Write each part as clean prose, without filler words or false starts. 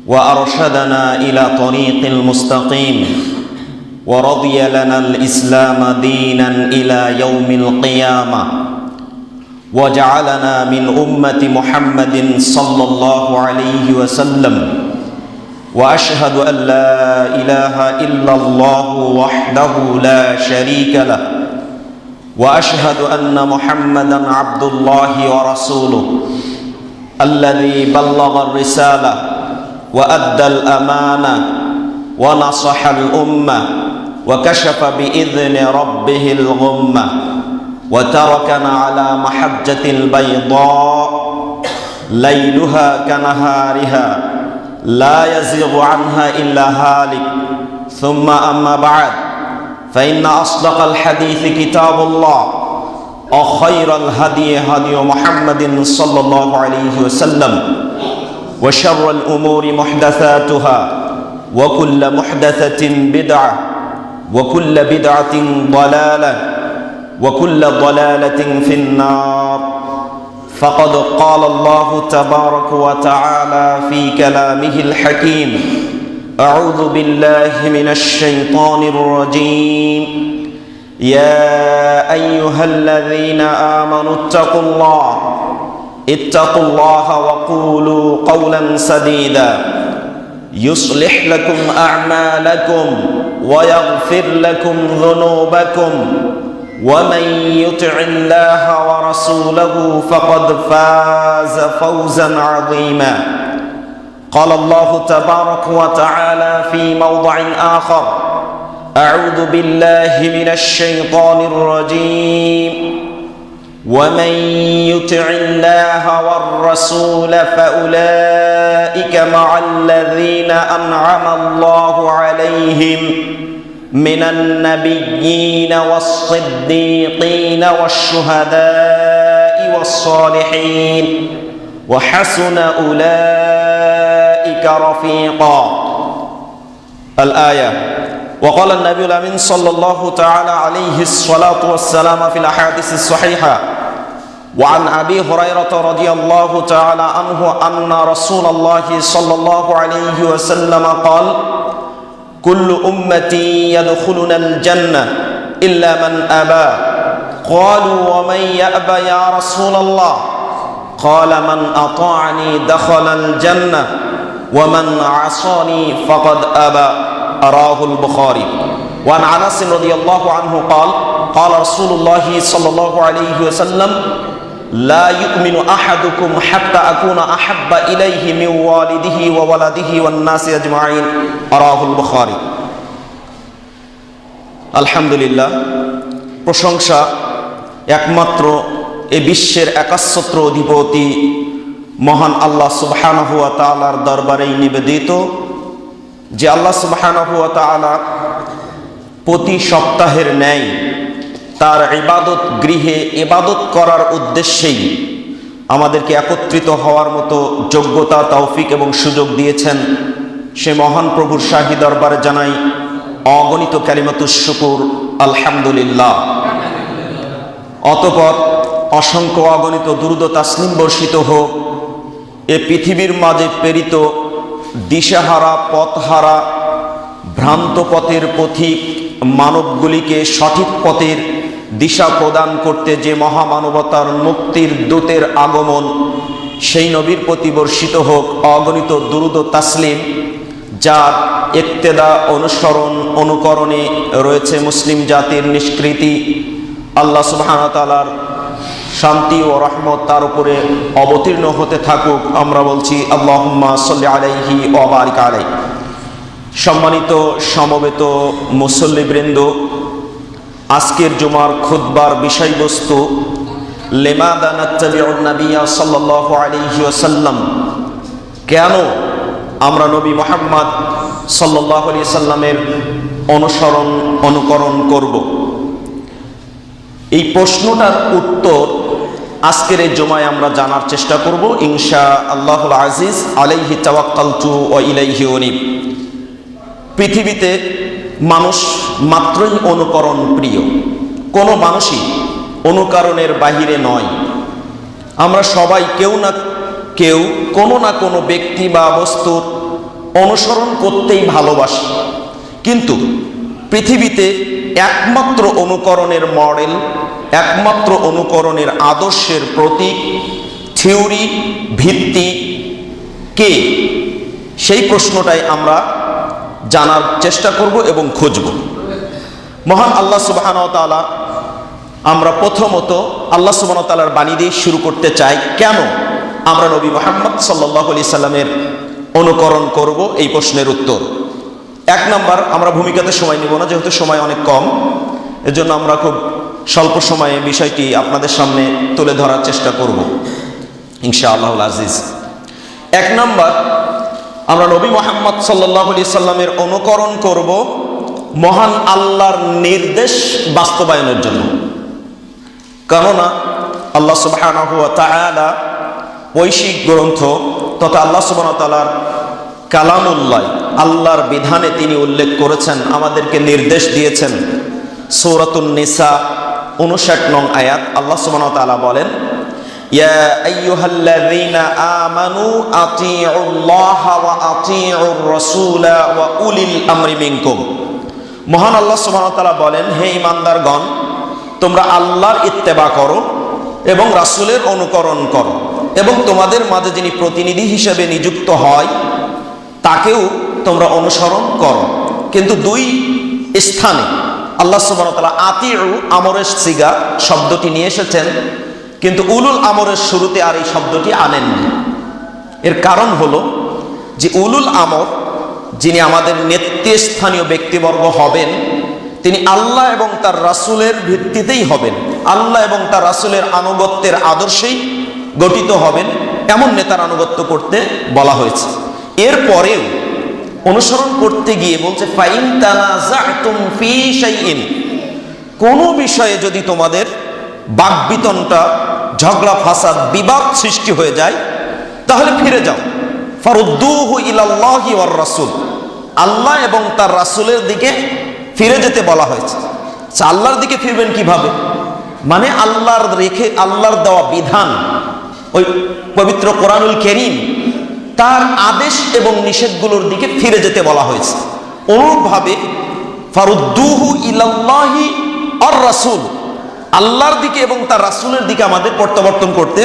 وأرشدنا إلى طريق المستقيم ورضي لنا الإسلام دينا إلى يوم القيامة وجعلنا من أمة محمد صلى الله عليه وسلم وأشهد أن لا إله إلا الله وحده لا شريك له وأشهد أن محمدا عبد الله ورسوله الذي بلغ الرسالة وأدى الأمانة ونصح الأمة وكشف بإذن ربه الغمة وتركنا على محجة البيضاء ليلها كنهارها لا يزيغ عنها إلا هالك ثم أما بعد فإن أصدق الحديث كتاب الله وخير الهدي هدي محمد صلى الله عليه وسلم وشر الأمور محدثاتها وكل محدثة بدعة وكل بدعة ضلالة وكل ضلالة في النار فقد قال الله تبارك وتعالى في كلامه الحكيم أعوذ بالله من الشيطان الرجيم يا أيها الذين آمنوا اتقوا الله وقولوا قولا سديدا يصلح لكم أعمالكم ويغفر لكم ذنوبكم ومن يطع الله ورسوله فقد فاز فوزا عظيما قال الله تبارك وتعالى في موضع آخر أعوذ بالله من الشيطان الرجيم ومن يطع الله والرسول فأولئك مع الذين أنعم الله عليهم من النبيين والصديقين والشهداء والصالحين وحسن أولئك رفيقا الآية وقال النبي الأمين صلى الله تعالى عليه الصلاة والسلام في الأحاديث الصحيحة وعن أبي هريرة رضي الله تعالى عنه أن رسول الله صلى الله عليه وسلم قال كل أمتي يدخلون الجنة إلا من أبى قالوا ومن يأبى يا رسول الله قال من أطاعني دخل الجنة ومن عصاني فقد أبى رواه البخاري وعن أنس رضي الله عنه قال قال رسول الله صلى الله عليه وسلم لا يؤمن أحدكم حتى أكون أحب إليه من والده وولده والناس أجمعين رواه البخاري আলহামদুলিল্লাহ প্রশংসা একমাত্র এই বিশ্বের একাচ্ছত্র অধিপতি মহান আল্লাহ সুবহানাহু ওয়া তাআলার দরবারেই নিবেদিত যে আল্লাহ সুবহানাহু ওয়া তাআলা প্রতি সপ্তাহের ন্যায় তার ইবাদত গৃহে ইবাদত করার উদ্দেশ্যেই আমাদেরকে একত্রিত হওয়ার মতো যোগ্যতা তৌফিক এবং সুযোগ দিয়েছেন সে মহান প্রভুর শাহী দরবারে জানাই অগণিত কালিমাতুশ শুকুর আলহামদুলিল্লাহ। অতঃপর অসংখ্য অগণিত দুরূদ ও তাসলিম বর্ষিত হোক এ পৃথিবীর মাঝে প্রেরিত দিশাহারা পথহারা ভ্রান্ত পথের পথিক মানবগুলিকে সঠিক পথের দিশা প্রদান করতে যে মহামানবতার মুক্তির দূতের আগমন সেই নবীর প্রতি বর্ষিত হোক অগণিত দুরূদ ও তাসলিম যার ইক্তেদা অনুসরণ অনুকরণে রয়েছে মুসলিম জাতির নিষ্কৃতি। আল্লাহ সুবহানাহু ওয়া তাআলার শান্তি ও রহমত তার উপরে অবতীর্ণ হতে থাকুক। আমরা বলছি আল্লাহুম্মা সাল্লি আলাইহি ওয়া বারিক আলাইহি। সম্মানিত সমবেত মুসল্লিবৃন্দ, আজকের জুমার খুতবার বিষয়বস্তু লিমাযা নাত্তাবিউন নাবিয়্যা সাল্লাল্লাহু আলাইহি ওয়াসাল্লাম, কেন আমরা নবী মুহাম্মদ সাল্লাল্লাহু আলাইহি সাল্লামের অনুসরণ অনুকরণ করব। এই প্রশ্নটার উত্তর আজকের এই জুমায় আমরা জানার চেষ্টা করব ইনশাআল্লাহুল আজিজ। আলাইহি তাওয়াক্কালতু ওয়া ইলাইহি উনীব। পৃথিবীতে মানুষ মাত্রই অনুকরণ প্রিয়, কোনো মানুষই অনুকরণের বাহিরে নয়। আমরা সবাই কেউ না কেউ কোনো না কোনো ব্যক্তি বা বস্তুর অনুসরণ করতেই ভালোবাসি, কিন্তু পৃথিবীতে একমাত্র অনুকরণের মডেল, একমাত্র অনুকরণের আদর্শের প্রতীক, থিওরি, ভিত্তি কে, সেই প্রশ্নটাই আমরা জানার চেষ্টা করব এবং খুঁজব। মহান আল্লাহ সুবহানাহু ওয়া তাআলা, আমরা প্রথমত আল্লাহ সুবহানাহু ওয়া তাআলার বাণী দিয়ে শুরু করতে চাই। কেন আমরা নবী মুহাম্মদ সাল্লাল্লাহু আলাইহি সাল্লামের অনুকরণ করব, এই প্রশ্নের উত্তর। এক নাম্বার, আমরা ভূমিকাতে সময় নিব না, যেহেতু সময় অনেক কম, এজন্য আমরা খুব স্বল্প সময়ে বিষয়টি আপনাদের সামনে তুলে ধরার চেষ্টা করব ইনশাআল্লাহুল আজিজ। এক নাম্বার, আমরা নবী মুহাম্মদ সাল্লাল্লাহু আলাইহি সাল্লামের অনুকরণ করব মহান আল্লাহর নির্দেশ বাস্তবায়নের জন্য। কেননা আল্লাহ সুবহানাহু ওয়া তাআলা ঐশিক গ্রন্থ তথা আল্লাহ সুবহানাহু ওয়া তাআলার কালামুল্লাহ, আল্লাহর বিধানে তিনি উল্লেখ করেছেন, আমাদেরকে নির্দেশ দিয়েছেন। সূরাতুন নিসা 59 নং আয়াত, আল্লাহ সুবহানাহু ওয়া তাআলা বলেন, ইয়া আইয়ুহাল্লাযীনা আমানু আতিউল্লাহা ওয়া আতিউর রাসূলা ওয়া উলিল আমরি মিনকুম। মহান আল্লাহ সুবহানাহু ওয়া তাআলা বলেন, হে ঈমানদারগণ, তোমরা আল্লাহর ইত্তেবা করো এবং রাসূলের অনুকরণ করো, এবং তোমাদের মাঝে যিনি প্রতিনিধি হিসেবে নিযুক্ত হয় তাকেও তোমরা অনুসরণ করো। কিন্তু দুই স্থানে আল্লাহ সুবহানাহু ওয়া তাআলা আতিউ আমরের সিগা শব্দটি নিয়ে এসেছেন, কিন্তু উলুল আমরের শুরুতে আর এই শব্দটি আনেননি। এর কারণ হলো যে উলুল আমর, যিনি আমাদের নেতৃস্থানীয় ব্যক্তিবর্গ হবেন, তিনি আল্লাহ এবং তার রাসূলের ভিত্তিতেই হবেন, আল্লাহ এবং তার রাসূলের আনুগত্যের আদর্শেই গঠিত হবেন, এমন নেতার আনুগত্য করতে বলা হয়েছে। এরপরেও অনুসরণ করতে গিয়ে বলছে, ফাইন তানাযাতুম ফি শাইইন, কোন বিষয়ে যদি তোমাদের বাকবিতনটা, ঝগড়া ফাসাদ, বিবাদ সৃষ্টি হয়ে যায়, তাহলে ফিরে যাও। ফারুদ্দুহু ইলাল্লাহি ওয়ার রাসূল, আল্লাহ এবং তার রাসূলের দিকে ফিরে যেতে বলা হয়েছে। আল্লাহর দিকে ফিরবেন কিভাবে? মানে আল্লাহর দেওয়া বিধান, ওই পবিত্র কোরআনুল কারীম, তার আদেশ এবং নিষেধগুলোর দিকে ফিরে যেতে বলা হয়েছে। অনুরূপভাবে ফারুদ্দুহু ইলাল্লাহি আর রাসূল, আল্লাহর দিকে এবং তার রাসূলের দিকে আমাদের প্রত্যাবর্তন করতে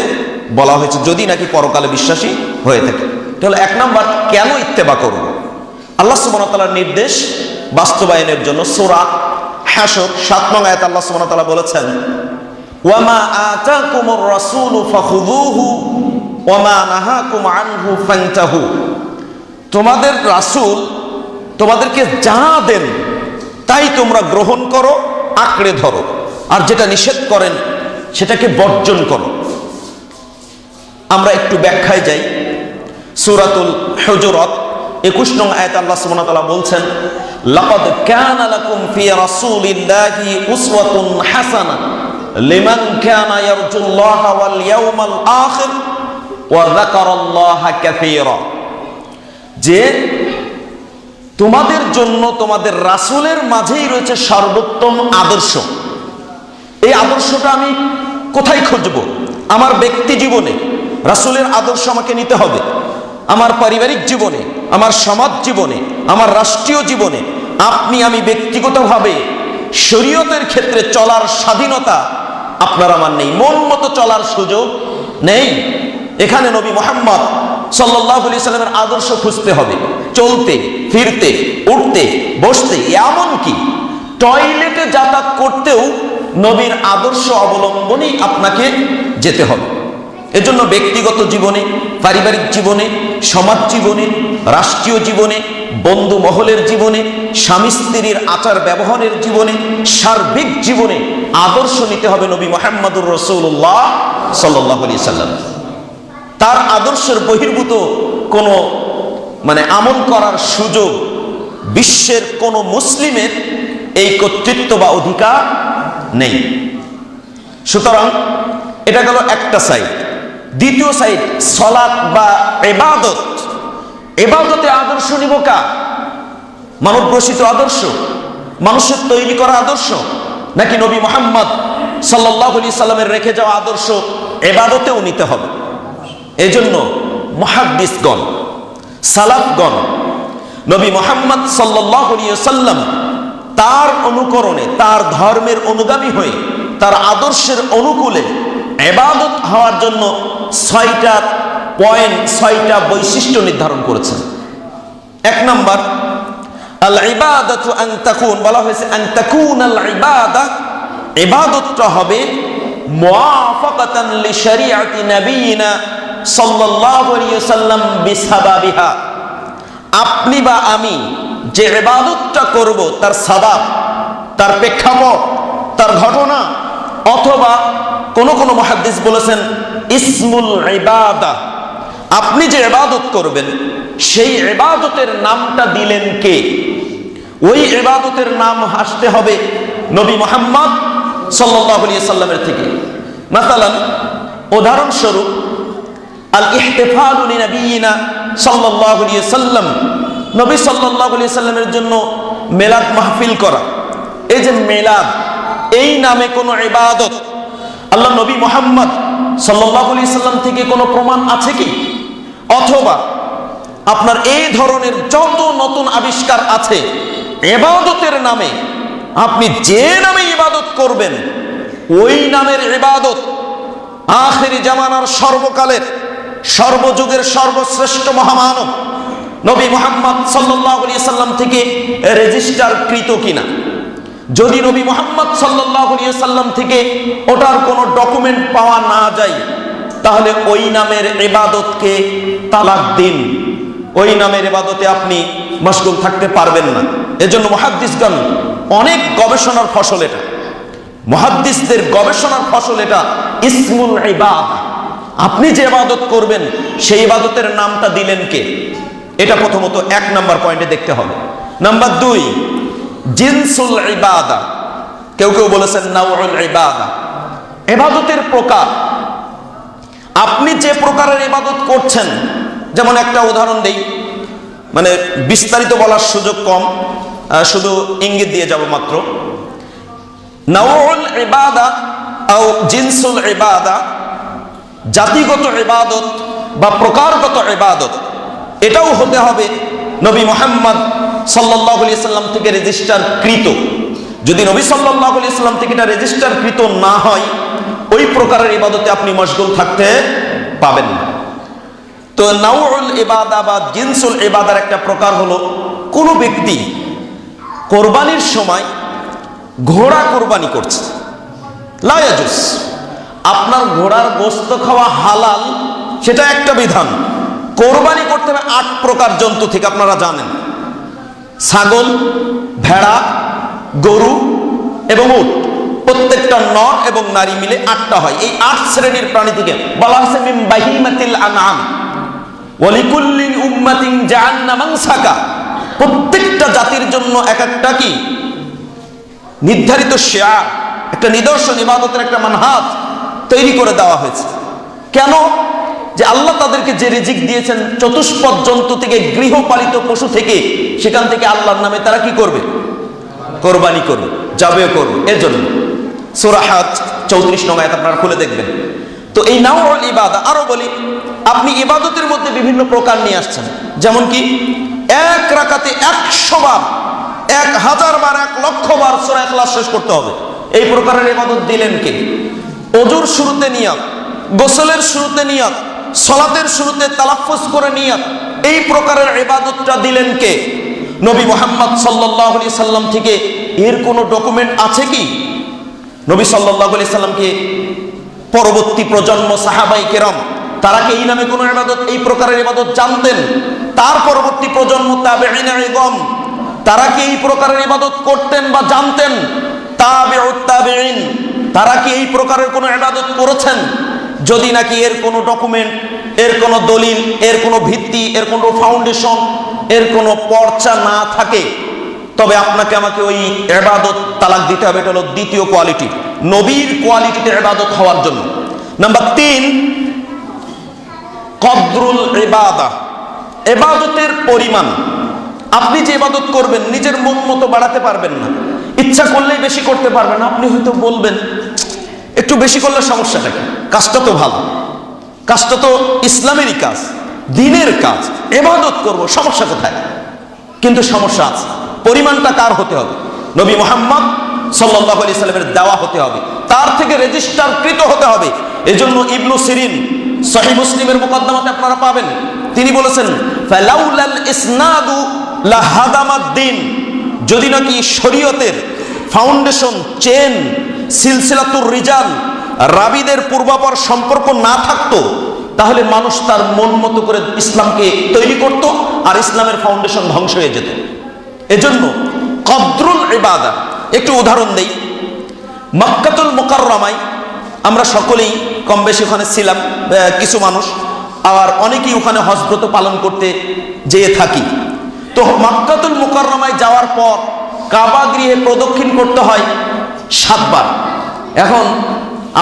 বলা হয়েছে, যদি নাকি পরকালে বিশ্বাসী হয়ে থাকে। তাহলে এক নাম্বার, কেন ইত্তেবা করব? আল্লাহ সুবহানাহু ওয়া তাআলার নির্দেশ বাস্তবায়নের জন্য। সূরা হাশর 7 নং আয়াতে আল্লাহ সুবহানাহু ওয়া তাআলা বলেছেন, ওয়া মা আতাকুমুর রাসূলু ফাখুযুহু ওয়া মা নাহাকুম আনহু ফান্তাহু। তোমাদের রাসূল তোমাদেরকে যা দেন তাই তোমরা গ্রহণ করো, আঁকড়ে ধরো, আর যেটা নিষেধ করেন সেটাকে বর্জন করো। আমরা একটু ব্যাখ্যায় যাই। সূরাতুল হুজুরাত 21 নং আয়াতে আল্লাহ সুবহানাহু ওয়া তাআলা বলছেন, লাকাদ কানা লাকুম ফি রাসূলিল্লাহি উসওয়াতুন হাসানাহ লিমান কানা ইয়ারজুল্লাহা ওয়াল ইয়াউমাল আখির ওয়া যাকারাল্লাহা কাসীরা। যে তোমাদের জন্য তোমাদের রাসূলের মাঝেই রয়েছে সর্বোত্তম আদর্শ। এই আদর্শটা আমি কোথায় খুঁজবো? আমার ব্যক্তি জীবনে রাসূলের আদর্শ আমাকে নিতে হবে, আমার পারিবারিক জীবনে, আমার সমাজ জীবনে, আমার রাষ্ট্রীয় জীবনে। আমি ব্যক্তিগতভাবে শরীয়তের ক্ষেত্রে চলার স্বাধীনতা আপনার আমার নেই, মন মতো চলার সুযোগ নেই। এখানে নবী মুহাম্মদ সাল্লাল্লাহু আলাইহি সাল্লামের আদর্শ খুঁজতে হবে, চলতে, ফিরতে, উঠতে, বসতে, এমনকি টয়লেটে যাতায়াত করতেও নবীর আদর্শ অবলম্বনেই আপনাকে যেতে হবে। এজন্য ব্যক্তিগত জীবনে, পারিবারিক জীবনে, সমাজ জীবনে, রাষ্ট্রীয় জীবনে, বন্ধু মহলের জীবনে, স্বামী স্ত্রীর আচার ব্যবহারের জীবনে, সার্বিক জীবনে আদর্শ নিতে হবে নবী মুহাম্মদুর রাসূলুল্লাহ সাল্লাল্লাহু আলাইহি সাল্লাম। তার আদর্শের বহির্ভূত কোনো আমল করার সুযোগ বিশ্বের কোনো মুসলিমের এই কর্তৃত্ব বা অধিকার নেই। সুতরাং এটা গেল একটা সাইড। দ্বিতীয় সাইড, সালাত বা ইবাদত। ইবাদতে আদর্শ নিব কার? মানব রচিত আদর্শ, মানুষের তৈরি করা আদর্শ, নাকি নবী মুহাম্মদ সাল্লাল্লাহু আলাইহি সাল্লামের রেখে যাওয়া আদর্শ ইবাদতেও নিতে হবে? এজন্য মুহাদ্দিসগণ, সালাফগণ নবী মুহাম্মদ সাল্লাল্লাহু আলাইহি ওয়াসাল্লাম তার অনুকরণে, তার ধর্মের অনুগামী হয়ে, তার আদর্শের অনুকূলে ইবাদত হওয়ার জন্য 6টা পয়েন্ট, 6টা বৈশিষ্ট্য নির্ধারণ করেছেন। 1 নাম্বার, আল ইবাদাতু আন তাকুন, বলা হয়েছে আন তাকুন আল ইবাদা, ইবাদতটা হবে মুওয়াফাকাতান লি শরিয়াতি নবিয়িনা সাল্লাল্লাহু আলাইহি ওয়াসাল্লাম বিসাবাবিহা। আপনি বা আমি যে ইবাদতটা করব তার সাবাব, তার প্রেক্ষাপট, তার ঘটনা, অথবা কোন কোন মুহাদ্দিস বলেছেন ইসমুল ইবাদা, আপনি যে ইবাদত করবেন সেই ইবাদতের নামটা দিলেন কে? ওই ইবাদতের নাম আসতে হবে নবী মুহাম্মদ সাল্লাল্লাহু আলাইহি সাল্লামের থেকে। মাসালান, উদাহরণস্বরূপ, আল ইহতিফালু লিনবিয়িনা সাল্লাল্লাহু আলাইহি সাল্লাম, নবী সাল্লাল্লাহু আলাইহি সাল্লামের জন্য মিলাদ মাহফিল করা। এই যে মিলাদ, এই নামে কোনো ইবাদত আল্লাহ নবী মুহাম্মদ সাল্লাল্লাহু আলাইহি সাল্লাম থেকে কোনো প্রমাণ আছে কি? অথবা আপনার এই ধরনের যত নতুন আবিষ্কার আছে ইবাদতের নামে, আপনি যে নামে ইবাদত করবেন ওই নামের ইবাদত আখিরি জামানার সর্বকালের, সর্বযুগের সর্বশ্রেষ্ঠ মহামানব নবী মুহাম্মদ সাল্লাল্লাহু আলাইহি সাল্লাম থেকে রেজিস্টার কৃত কিনা। যদি নবী মুহাম্মদ সাল্লাল্লাহু আলাইহি সাল্লাম থেকে ওটার কোনো ডকুমেন্ট পাওয়া না যায়, তাহলে ওই নামের ইবাদতকে তালাক দিন, ওই নামের ইবাদতে আপনি মশগুল থাকতে পারবেন না। এজন্য মুহাদ্দিসগণ অনেক গবেষণার ফসল এটা, মুহাদ্দিসদের গবেষণার ফসল এটা, ইসমুল ইবাদা। আপনি যে ইবাদত করবেন সেই ইবাদতের নামটা দিলেন কে? এটা প্রথমত 1 নাম্বার পয়েন্টে দেখতে হবে। নাম্বার 2, জিনসুল ইবাদা, কেউ কেউ বলেছেন নাউউল ইবাদা, ইবাদতের প্রকার। আপনি যে প্রকারের ইবাদত করছেন, যেমন একটা উদাহরণ দেই, মানে বিস্তারিত বলার সুযোগ কম, শুধু ইঙ্গিত দিয়ে যাব মাত্র। নাউউল ইবাদা আও জিনসুল ইবাদা, জাতিগত ইবাদত বা প্রকারগত ইবাদত, এটাও হতে হবে নবী মুহাম্মদ সাল্লাল্লাহু আলাইহি সাল্লাম থেকে রেজিস্টার কৃত। যদি নবী সাল্লাল্লাহু আলাইহি সাল্লাম থেকে এটা রেজিস্টার কৃত না হয়, ওই প্রকারের ইবাদতে আপনি মশগুল থাকতে পাবেন না। তো নাউউল ইবাদা বা জিনসুল ইবাদার একটা প্রকার হলো, কোনো ব্যক্তি কোরবানির সময় ঘোড়া কোরবানি করছে, লা ইয়াজুজ, আপনার ঘোড়ার গোশত খাওয়া হালাল, সেটা একটা বিধান। কোরবানি করতে হবে 8 প্রকার জন্তু থেকে, আপনারা জানেন, ছাগল, ভেড়া, গরু এবং উট, প্রত্যেকটা নর এবং নারী মিলে 8টা হয়। এই 8 শ্রেণীর প্রাণী থেকে বলা হয়েছে মিন বাহিমাতিল আনআম ওয়া লিকুল্লি উম্মাতিন জাআলনা মানসাকা, প্রত্যেকটা জাতির জন্য এক একটা কি নির্ধারিত শিয়ার, একটা নিদর্শন, ইবাদতের একটা মানহাজ তৈরি করে দেওয়া হয়েছে। কেন? যে আল্লাহ তাদেরকে যে রিজিক দিয়েছেন চতুষ্পদ জন্তু থেকে, গৃহপালিত পশু থেকে, সেখান থেকে আল্লাহর নামে তারা কি করবে? কোরবানি করবে, যাবেও করবে। এর জন্য সূরা হাজ 34 নং আয়াত আপনারা খুলে দেখবেন। তো এই নাউউল ইবাদা, আরো বলি, আপনি ইবাদতের মধ্যে বিভিন্ন প্রকার নিয়ে আসছেন, যেমন কি 1 রাকাতে 100 বার, 1000 বার, 1,00,000 বার সূরা ইখলাস শেষ করতে হবে। এই প্রকারের ইবাদত দিলেন কে? ওযুর শুরুতে নিয়ত, গোসলের শুরুতে নিয়ত, সালাতের শুরুতে তালাফফুজ করে নিয়ত, এই প্রকারের ইবাদতটা দিলেন কে? নবী মুহাম্মদ সাল্লাল্লাহু আলাইহি সাল্লাম থেকে এর কোনো ডকুমেন্ট আছে কি? নবী সাল্লাল্লাহু আলাইহি সাল্লামকে পরবর্তী প্রজন্ম সাহাবায়ে কেরাম, তারা কি এই নামে কোনো ইবাদত, এই প্রকারের ইবাদত জানতেন? তার পরবর্তী প্রজন্ম তাবেঈন ইগম, তারা কি এই প্রকারের ইবাদত করতেন বা জানতেন? তাবেউত তাবেঈন, তারা কি এই প্রকারের কোনো ইবাদত করেছেন? যদি নাকি এর কোনো ডকুমেন্ট, এর কোনো দলিল, এর কোনো ভিত্তি, এর কোনো ফাউন্ডেশন, এর কোনো পর্চা না থাকে, তবে আপনাকে আমাকে ওই ইবাদত তালাক দিতে হবে। এটা হলো দ্বিতীয় কোয়ালিটি, নবীর কোয়ালিটিতে ইবাদত হওয়ার জন্য। নাম্বার 3, কদরুল ইবাদা, ইবাদতের পরিমাণ। আপনি যে ইবাদত করবেন নিজের মন মতো বাড়াতে পারবেন না, ইচ্ছা করলেই বেশি করতে পারবেন না। আপনি হয়তো বলবেন একটু বেশি করলে সমস্যাটা কি? কাজটা তো ভালো, কাজটা তো ইসলামেরই কাজ, দ্বীনের কাজ, ইবাদত করব, সমস্যা কোথায়? কিন্তু সমস্যা আছে, পরিমাণটা কার হতে হবে? নবী মুহাম্মদ সাল্লাল্লাহু আলাইহি সাল্লামের দেওয়া হতে হবে, তার থেকে রেজিস্টারকৃত হতে হবে। এজন্য ইবনু সিরিন সহিহ মুসলিমের মুকদ্দমাতে আপনারা পাবেন, তিনি বলেছেন ফালাউলাল ইসনাদু লাহাদামাদ্দিন, যদি নাকি শরীয়তের ফাউন্ডেশন, চেন, সিলসিলাতুর রিজাল, রাবিদের পূর্বাপর সম্পর্ক না থাকতো, তাহলে মানুষ তার মন মতো করে ইসলামকে তৈরি করত আর ইসলামের ফাউন্ডেশন ধ্বংস হয়ে যেত। এজন্য কদরুল ইবাদা, একটু উদাহরণ দেই। মক্কাতুল মুকাররমায় আমরা সকলেই কম বেশি ওখানে ছিলাম, কিছু মানুষ, আর অনেকেই ওখানে হজ ব্রত পালন করতে যেয়ে থাকি। তো মক্কাতুল মুকাররমায় যাওয়ার পর কাবা গৃহে প্রদক্ষিণ করতে হয় 7 বার। এখন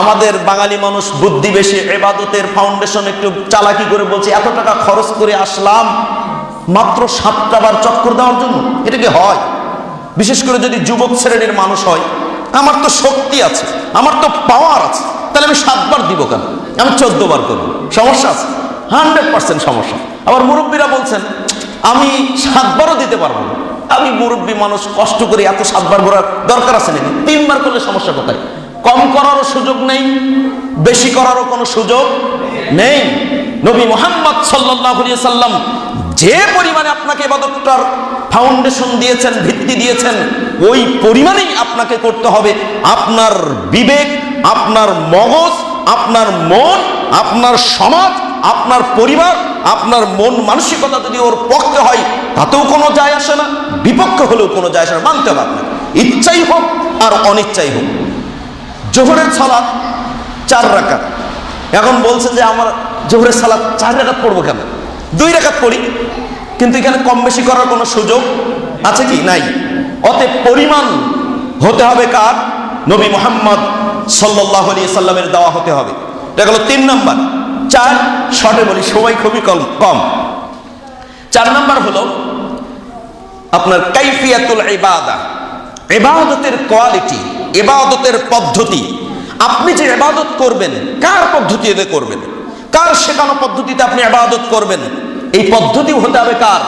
আমাদের বাঙালি মানুষ বুদ্ধি বেশি, ইবাদতের ফাউন্ডেশন একটু চালাকি করে বলছে এত টাকা খরচ করে আসলাম মাত্র 7টা বার চক্কর দেওয়ার জন্য, এটা কি হয়? বিশেষ করে যদি যুবক শ্রেণীর মানুষ হয়, আমার তো শক্তি আছে, আমার তো পাওয়ার আছে, তাহলে আমি 7 বার দিব কেন? আমি 14 বার করবো, সমস্যা আছে? 100% সমস্যা। আবার মুরব্বীরা বলছেন আমি 7 বারও দিতে পারবো না। আমি মুরব্বী মানুষ, কষ্ট করে এত 7 বার করার দরকার আছে নাকি? 3 বার করলে সমস্যা কোথায়? কম করারও সুযোগ নেই, বেশি করারও কোনো সুযোগ নেই। নবী মুহাম্মদ সাল্লাল্লাহু আলাইহি সাল্লাম যে পরিমাণে আপনাকে ইবাদতটার ফাউন্ডেশন দিয়েছেন, ভিত্তি দিয়েছেন, ওই পরিমাণেই আপনাকে করতে হবে। আপনার বিবেক, আপনার মগজ, আপনার মন, আপনার সমাজ, আপনার পরিবার, আপনার মন মানসিকতা যদি ওর পক্ষে হয় তাতেও কোনো যায় আসে না, বিপক্ষ হলেও কোনো যায় আসে না, মানতে হবে আপনাকে, ইচ্ছাই হোক আর অনিচ্ছাই হোক। জোহরের সালাত 4 রাকাত, এখন বলছেন যে আমার জোহরের সালাত 4 রাকাত পড়বো কেন? 2 রাকাত পড়ি, কিন্তু এখানে কম বেশি করার কোনো সুযোগ আছে কি? নাই। অতএব পরিমাণ হতে হবে কার? নবী মুহাম্মদ সাল্লাল্লাহু আলাইহি সাল্লামের দেওয়া হতে হবে। এটা গেল 3 নাম্বার। 4 শর্টে বলি, সময় খুবই কম। 4 নাম্বার হলো আপনার কাইফিয়াতুল ইবাদা, ইবাদতের কোয়ালিটি, ইবাদতের পদ্ধতি। আপনি যে ইবাদত করবেন কার পদ্ধতিতে করবেন, কার শেখানো পদ্ধতিতে আপনি ইবাদত করবেন, এই পদ্ধতি হতে হবে কার?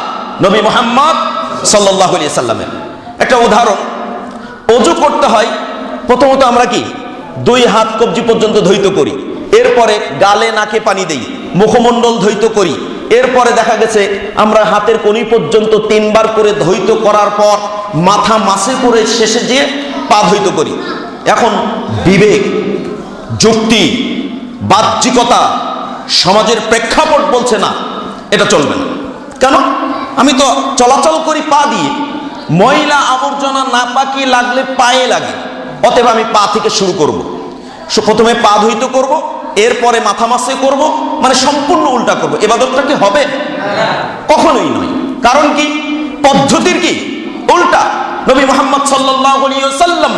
নবী মুহাম্মদ সাল্লাল্লাহু আলাইহি সাল্লামের। একটা উদাহরণ, ওযু করতে হয়, প্রথমত আমরা কি 2 হাত কবজি পর্যন্ত ধৌত করি, এরপরে গালে নাকে পানি দেই, মুখমণ্ডল ধৌত করি, এরপরে দেখা গেছে আমরা হাতের কনি পর্যন্ত 3 বার করে ধৌত করার পর মাথা মাসে করে শেষে যেয়ে পা ধৌত করি। এখন বিবেক, যুক্তি, বাহ্যিকতা, সমাজের প্রেক্ষাপট বলছে না এটা চলবে না। কেন? আমি তো চলাচল করি পা দিয়ে, ময়লা আবর্জনা নাপাকি লাগলে পায়ে লাগে, অতএব আমি পা থেকে শুরু করব। প্রথমে পা ধৌত করব, এরপরে মাথা মাসে করব, মানে সম্পূর্ণ উল্টা করব। ইবাদতটা কি হবে? কখনোই নয়। কারণ কি? পদ্ধতির কি উল্টা। নবী মুহাম্মদ সাল্লাল্লাহু আলাইহি ওয়াসাল্লাম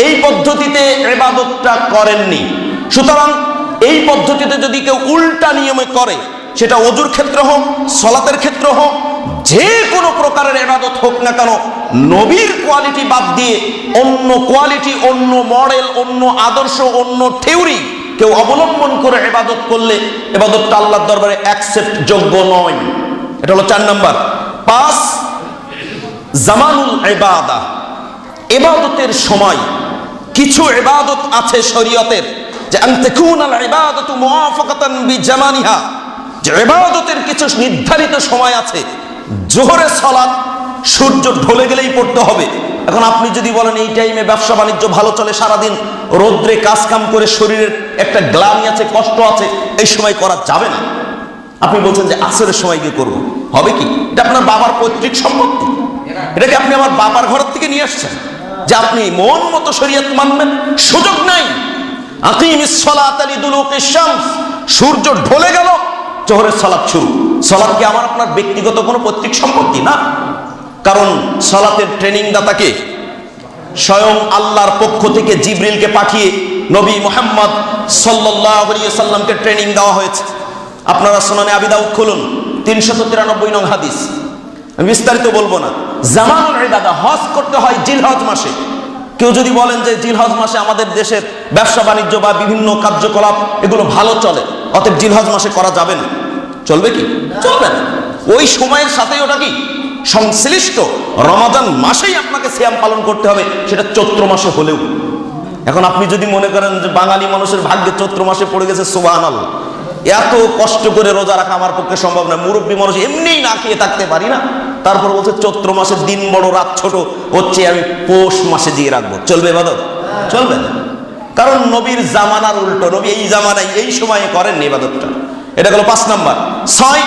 এই পদ্ধতিতে ইবাদতটা করেননি। সুতরাং এই পদ্ধতিতে যদি কেউ উল্টা নিয়মে করে, সেটা ওযুর ক্ষেত্রে হোক, সালাতের ক্ষেত্রে হোক, যে কোনো প্রকারের ইবাদত হোক না কেন, নবীর কোয়ালিটি বাদ দিয়ে অন্য কোয়ালিটি, অন্য মডেল, অন্য আদর্শ, অন্য থিওরি কেউ অবলম্বন করে ইবাদত করলে ইবাদতটা আল্লাহর দরবারে অ্যাকসেপ্ট যোগ্য নয়। এটা হলো 4 নাম্বার। 5 জামানুল ইবাদা, ইবাদতের সময়। কিছু ইবাদত আছে শরীয়তের যে আন তাকুনাল ইবাদাতু মুওয়াফাকাতান বিজামানিহা, যে ইবাদতের কিছু নির্ধারিত সময় আছে। জোহরের সালাত সূর্য ঢলে গেলেই পড়তে হবে। এখন আপনি যদি বলেন এই টাইমে ব্যবসা বাণিজ্য ভালো চলে, সারাদিন রোদ্রে কাজ কাম করে শরীরের একটা গ্লানি আছে, কষ্ট আছে, এই সময় করা যাবে না। আপনি বলছেন যে আসরের সময় গিয়ে করবো, হবে কি? এটা আপনার বাবার পৈতৃক সম্পত্তি, এটাকে আপনি আমার বাবার ঘর থেকে নিয়ে আসছেন যে আপনি মন মতো শরীয়ত মানবেন? সুযোগ নাই। আকিমিস সালাতা লিদুলুকিশ শামস, সূর্য ঢলে গেল, জোহরের সালাত শুরু। সালাত কি আমার আপনার ব্যক্তিগত কোনো পৈতৃক সম্পত্তি না, কারণ সালাতের ট্রেনিং দাতাকে স্বয়ং আল্লাহর পক্ষ থেকে জিবরিলকে পাঠিয়ে নবী মুহাম্মদ সাল্লাল্লাহু আলাইহি সাল্লামকে ট্রেনিং দেওয়া হয়েছে। আপনারা সুনানে আবি দাউদ খুলুন, 393 নং হাদিস, আমি বিস্তারিত বলবো না। জামানুল ইবাদা, হজ করতে হয় জিলহজ মাসে। কেউ যদি বলেন যে জিলহজ মাসে আমাদের দেশের ব্যবসা বাণিজ্য বা বিভিন্ন কার্যকলাপ এগুলো ভালো চলে, অতএব জিলহজ মাসে করা যাবে না, চলবে কি? চলবে না। ওই সময়ের সাথে ওটা কি সংশ্লিষ্ট রমাদান মাসেই আপনাকে সিয়াম পালন করতে হবে, সেটা চৈত্র মাসে হলেও। এখন আপনি যদি মনে করেন যে বাঙালি মানুষের ভাগ্যে চৈত্র মাসে পড়ে গেছে, সুবহানাল্লাহ, এত কষ্ট করে রোজা রাখা আমার পক্ষে সম্ভব না, মুরব্বী মানুষ এমনিই না খেয়ে থাকতে পারি না, তারপর বলছে চৈত্র মাসের দিন বড় রাত ছোট, হচ্ছে আমি পৌষ মাসে দিয়ে রাখবো, চলবে ইবাদত? চলবে না। কারণ নবীর জামানার উল্টো, নবী এই জামানায় এই সময়ে করেন ইবাদতটা। এটা হলো 5 নাম্বার। 6,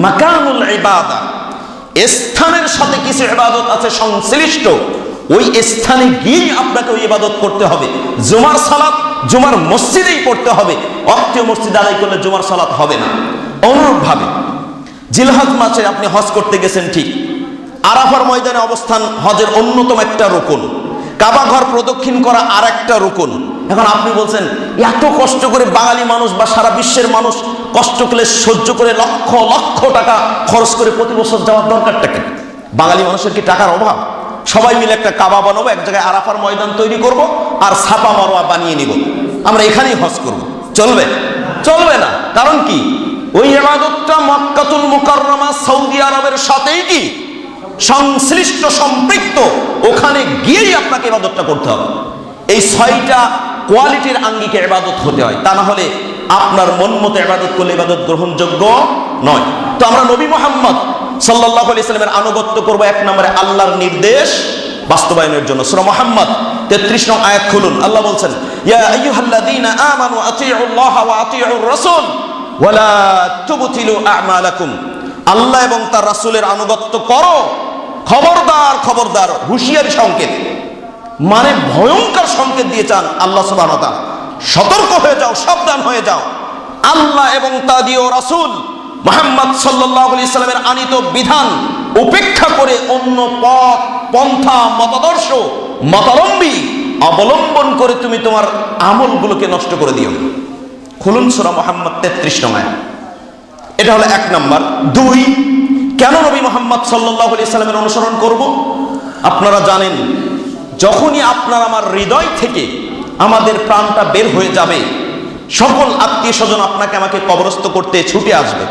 মাকানুল ইবাদা, স্থানের সাথে কিছু ইবাদত আছে সংশ্লিষ্ট, ওই স্থানে গিয়ে আপনাকে ওই ইবাদত করতে হবে। জুমার সালাত জুমার মসজিদেই পড়তে হবে, অক্তীয় মসজিদ আদায় করলে জুমার সালাত হবে না। অনুরূপভাবে জিলহজ মাসে আপনি হজ করতে গেছেন, ঠিক, আরাফার ময়দানে অবস্থান হজের অন্যতম একটা রুকুন, কাবা ঘর প্রদক্ষিণ করা আর একটা রুকুন। এখন আপনি বলছেন এত কষ্ট করে বাঙালি মানুষ বা সারা বিশ্বের মানুষ কষ্ট করে সহ্য করে লক্ষ লক্ষ টাকা খরচ করে প্রতি বছর যাওয়ার দরকারটা কি? বাঙালি মানুষের কি টাকার অভাব? সবাই মিলে একটা কাবা বানাবো, এক জায়গায় আরাফার ময়দান তৈরি করব, আর ছাপা মারোয়া বানিয়ে নিব, আমরা এখানেই হজ করব, চলবে? চলবে না। কারণ কি? ওই ইবাদতটা মক্কাতুল মুকাররমা সৌদি আরবের সাথেই কি সংশ্লিষ্ট, সম্পৃক্ত, ওখানে গিয়েই আপনাকে ইবাদতটা করতে হবে। এই 6টা কোয়ালিটির আঙ্গিকে ইবাদত হতে হয়, তা না হলে আপনার মন মতো ইবাদত করলে ইবাদত গ্রহণযোগ্য নয়। তো আমরা নবী মুহাম্মদ সাল্লাল্লাহু আলাইহি সাল্লামের আনুগত্য করব 1 নম্বরে আল্লাহর নির্দেশ বাস্তবায়নের জন্য। সূরা মুহাম্মদ 33 নং আয়াত খুলুন, আল্লাহ বলছেন, ইয়া আইয়ুহাল্লাযীনা আমানু আতিউল্লাহ ওয়া আতিউর রাসূল ওয়া লা তুবতিলু আ'মালাকুম, আল্লাহ এবং তার রাসূলের আনুগত্য করো, খবরদার খবরদার, হুঁশিয়ারি সংকেত, মানে ভয়ঙ্কর সংকেত দিয়েছেন আল্লাহ সুবহানাহু ওয়া তাআলা, সতর্ক হয়ে যাও, সাবধান হয়ে যাও। আল্লাহ এবং তাদিও রাসূল মুহাম্মদ সাল্লাল্লাহু আলাইহি সাল্লামের আনিত বিধান উপেক্ষা করে অন্য পথ পন্থা মতাদর্শ মতাবলম্বী অবলম্বন করে তুমি তোমার আমলগুলোকে নষ্ট করে দিও। খুলুন সূরা মুহাম্মদ 33 নং আয়াত। এটা হলো 1 নাম্বার। 2, কেন নবী মুহাম্মদ সাল্লাল্লাহু আলাইহি সাল্লামের অনুসরণ করব? আপনারা জানেন, যখনই আপনার আমার হৃদয় থেকে আমাদের প্রাণটা বের হয়ে যাবে, সকল আত্মীয় স্বজন আপনাকে আমাকে কবরস্থ করতে ছুটে আসবে,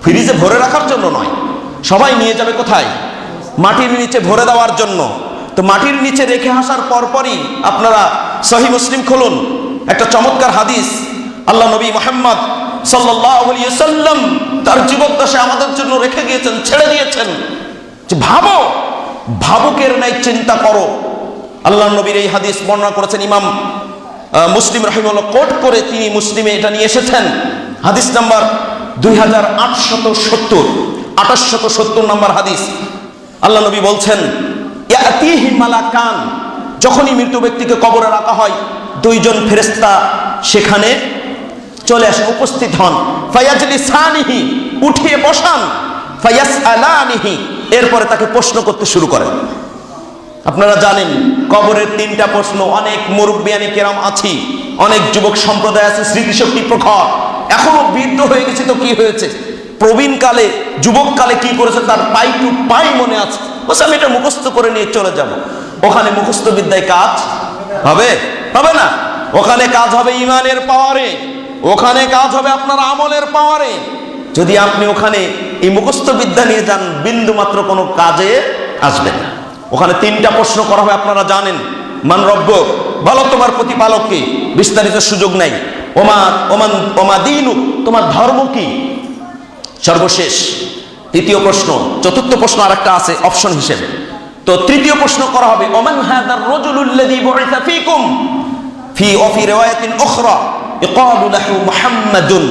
ফ্রিজে ভরে রাখার জন্য নয়, সবাই নিয়ে যাবে কোথায়? মাটির নিচে ভরে দেওয়ার জন্য। তো মাটির নিচে রেখে আসার পরপরই আপনারা সহিহ মুসলিম খুলুন, একটা চমৎকার হাদিস আল্লাহ নবী মুহাম্মদ সাল্লাল্লাহু আলাইহি ওয়াসাল্লাম তার জীবদ্দশায় আমাদের জন্য রেখে গিয়েছেন, ছেড়ে দিয়েছেন, যে ভাবো, ভাবুকের ন্যায় চিন্তা করো। আল্লাহ নবীর এই হাদিস বর্ণনা করেছেন ইমাম মুসলিম রাহিমাহুল্লাহ, কোট করে তিনি মুসলিমে এটা নিয়ে এসেছেন, হাদিস নাম্বার 2870, 2870 নম্বর হাদিস। আল্লাহ নবী বলছেন, ইয়াতিহি মালাকান, যখনই মৃত ব্যক্তিকে কবরে রাখা হয় 2 জন ফেরেশতা সেখানে চলে আসেন, উপস্থিত হন। ফায়াজলিসানিহি, উঠিয়ে বসান। ফায়াসআলানিহি, এরপরে তাকে প্রশ্ন করতে শুরু করেন। আপনারা জানেন কবরের 3টা প্রশ্ন, অনেক মুরব্বিয়ানি কেরাম আছি, অনেক যুবক সম্প্রদায় আছে, স্মৃতিশক্তি প্রখর, এখনো বৃদ্ধ হয়ে গেছে তো কি হয়েছে, প্রবীণ কালে যুবক কালে কি করেছে তার পাই টু পাই মনে আছে, বলছে আমি এটা মুখস্থ করে নিয়ে চলে যাব। ওখানে মুখস্থ বিদ্যায় কাজ হবে? হবে না। ওখানে কাজ হবে ইমানের পাওয়ারে, ওখানে কাজ হবে আপনার আমলের পাওয়ারে। যদি আপনি ওখানে এই মুখস্থ বিদ্যা নিয়ে যান, বিন্দু মাত্র কোনো কাজে আসবে না। ওখানে 3টা প্রশ্ন করা হবে, আপনারা জানেন। মান রব্বুক, বলো তোমার প্রতিপালক কি, বিস্তারিত সুযোগ নাই। ওমা দীনুক, তোমার ধর্ম কি। সর্বশেষ 3য় প্রশ্ন, 4র্থ প্রশ্ন আরেকটা আছে অপশন হিসেবে। তো 3য় প্রশ্ন করা হবে, ওমান হাদার রাজুলুল্লাযী বুইসা ফীকুম ফি রিওয়ায়াতিন উখরা ইকালু লাহু মুহাম্মাদুন,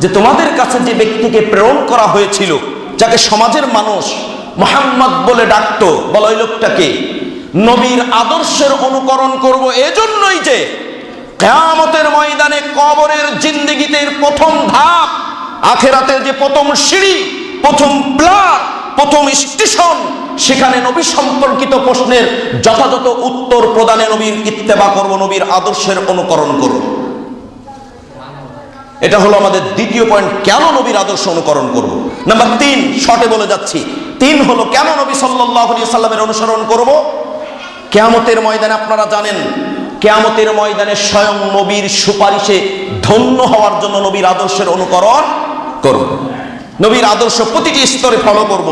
যে তোমাদের কাছে যে ব্যক্তিকে প্রেরণ করা হয়েছিল, যাকে সমাজের মানুষ মুহাম্মদ বলে ডাকতো, বলো ওই লোকটাকে। নবীর আদর্শের অনুকরণ করব এজন্যই যে কিয়ামতের ময়দানে কবরের জিন্দেগিতে প্রথম ধাপ, আখিরাতের যে প্রথম সিঁড়ি, প্রথম প্লার, প্রথম স্টেশন, সেখানে নবী সম্পর্কিত প্রশ্নের যথাযথ উত্তর প্রদানে নবীর ইত্তেবা করব, নবীর আদর্শের অনুকরণ করব। এটা হলো আমাদের 2য় পয়েন্ট, কেন নবীর আদর্শ অনুকরণ করব। নাম্বার 3, শর্টে বলে যাচ্ছি। 3 হলো কেন নবী সাল্লাল্লাহু আলাইহি সাল্লামের অনুসরণ করব। কিয়ামতের ময়দানে আপনারা জানেন, কিয়ামতের ময়দানে স্বয়ং নবীর সুপারিশে ধন্য হওয়ার জন্য নবীর আদর্শের অনুকরণ করব। নবীর আদর্শ প্রতিটি স্তরে ফলো করব,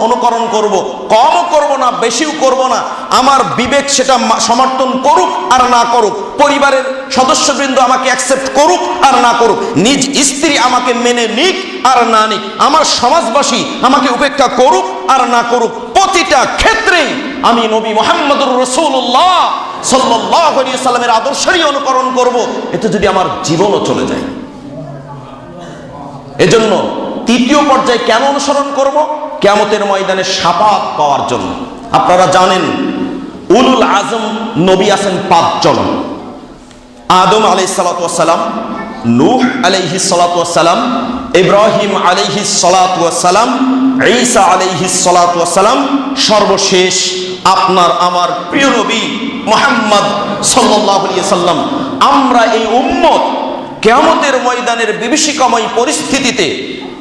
অনুকরণ করব, কমও করব না, বেশিও করব না। আমার বিবেক সেটা সমর্থন করুক আর না করুক, পরিবারের সদস্যবৃন্দ আমাকে অ্যাকসেপ্ট করুক আর না করুক, নিজ স্ত্রী আমাকে মেনে নিক আর না নিক, আমার সমাজবাসী আমাকে উপেক্ষা করুক আর না করুক, প্রতিটা ক্ষেত্রেই আমি নবী মুহাম্মদুর রাসূলুল্লাহ সাল্লাল্লাহু আলাইহি সাল্লামের আদর্শেরই অনুকরণ করব, এতে যদি আমার জীবনও চলে যায়। এজন্য তৃতীয় পর্যায়ে কেন অনুসরণ করব? কিয়ামতের ময়দানে শাফাআত পাওয়ার জন্য। আপনারা জানেন উলুল আজম নবী আছেন 5 জন। আদম আলাইহিস সালাতু ওয়াস সালাম, নূহ আলাইহিস সালাতু ওয়াস সালাম, ইব্রাহিম আলাইহিস সালাতু ওয়াস সালাম, ঈসা আলাইহিস সালাতু ওয়াস সালাম, সর্বশেষ আপনার আমার প্রিয় নবী মুহাম্মদ সাল্লাল্লাহু আলাইহি সাল্লাম। আমরা এই উম্মত কিয়ামতের ময়দানের বিভীষিকাময় পরিস্থিতিতে,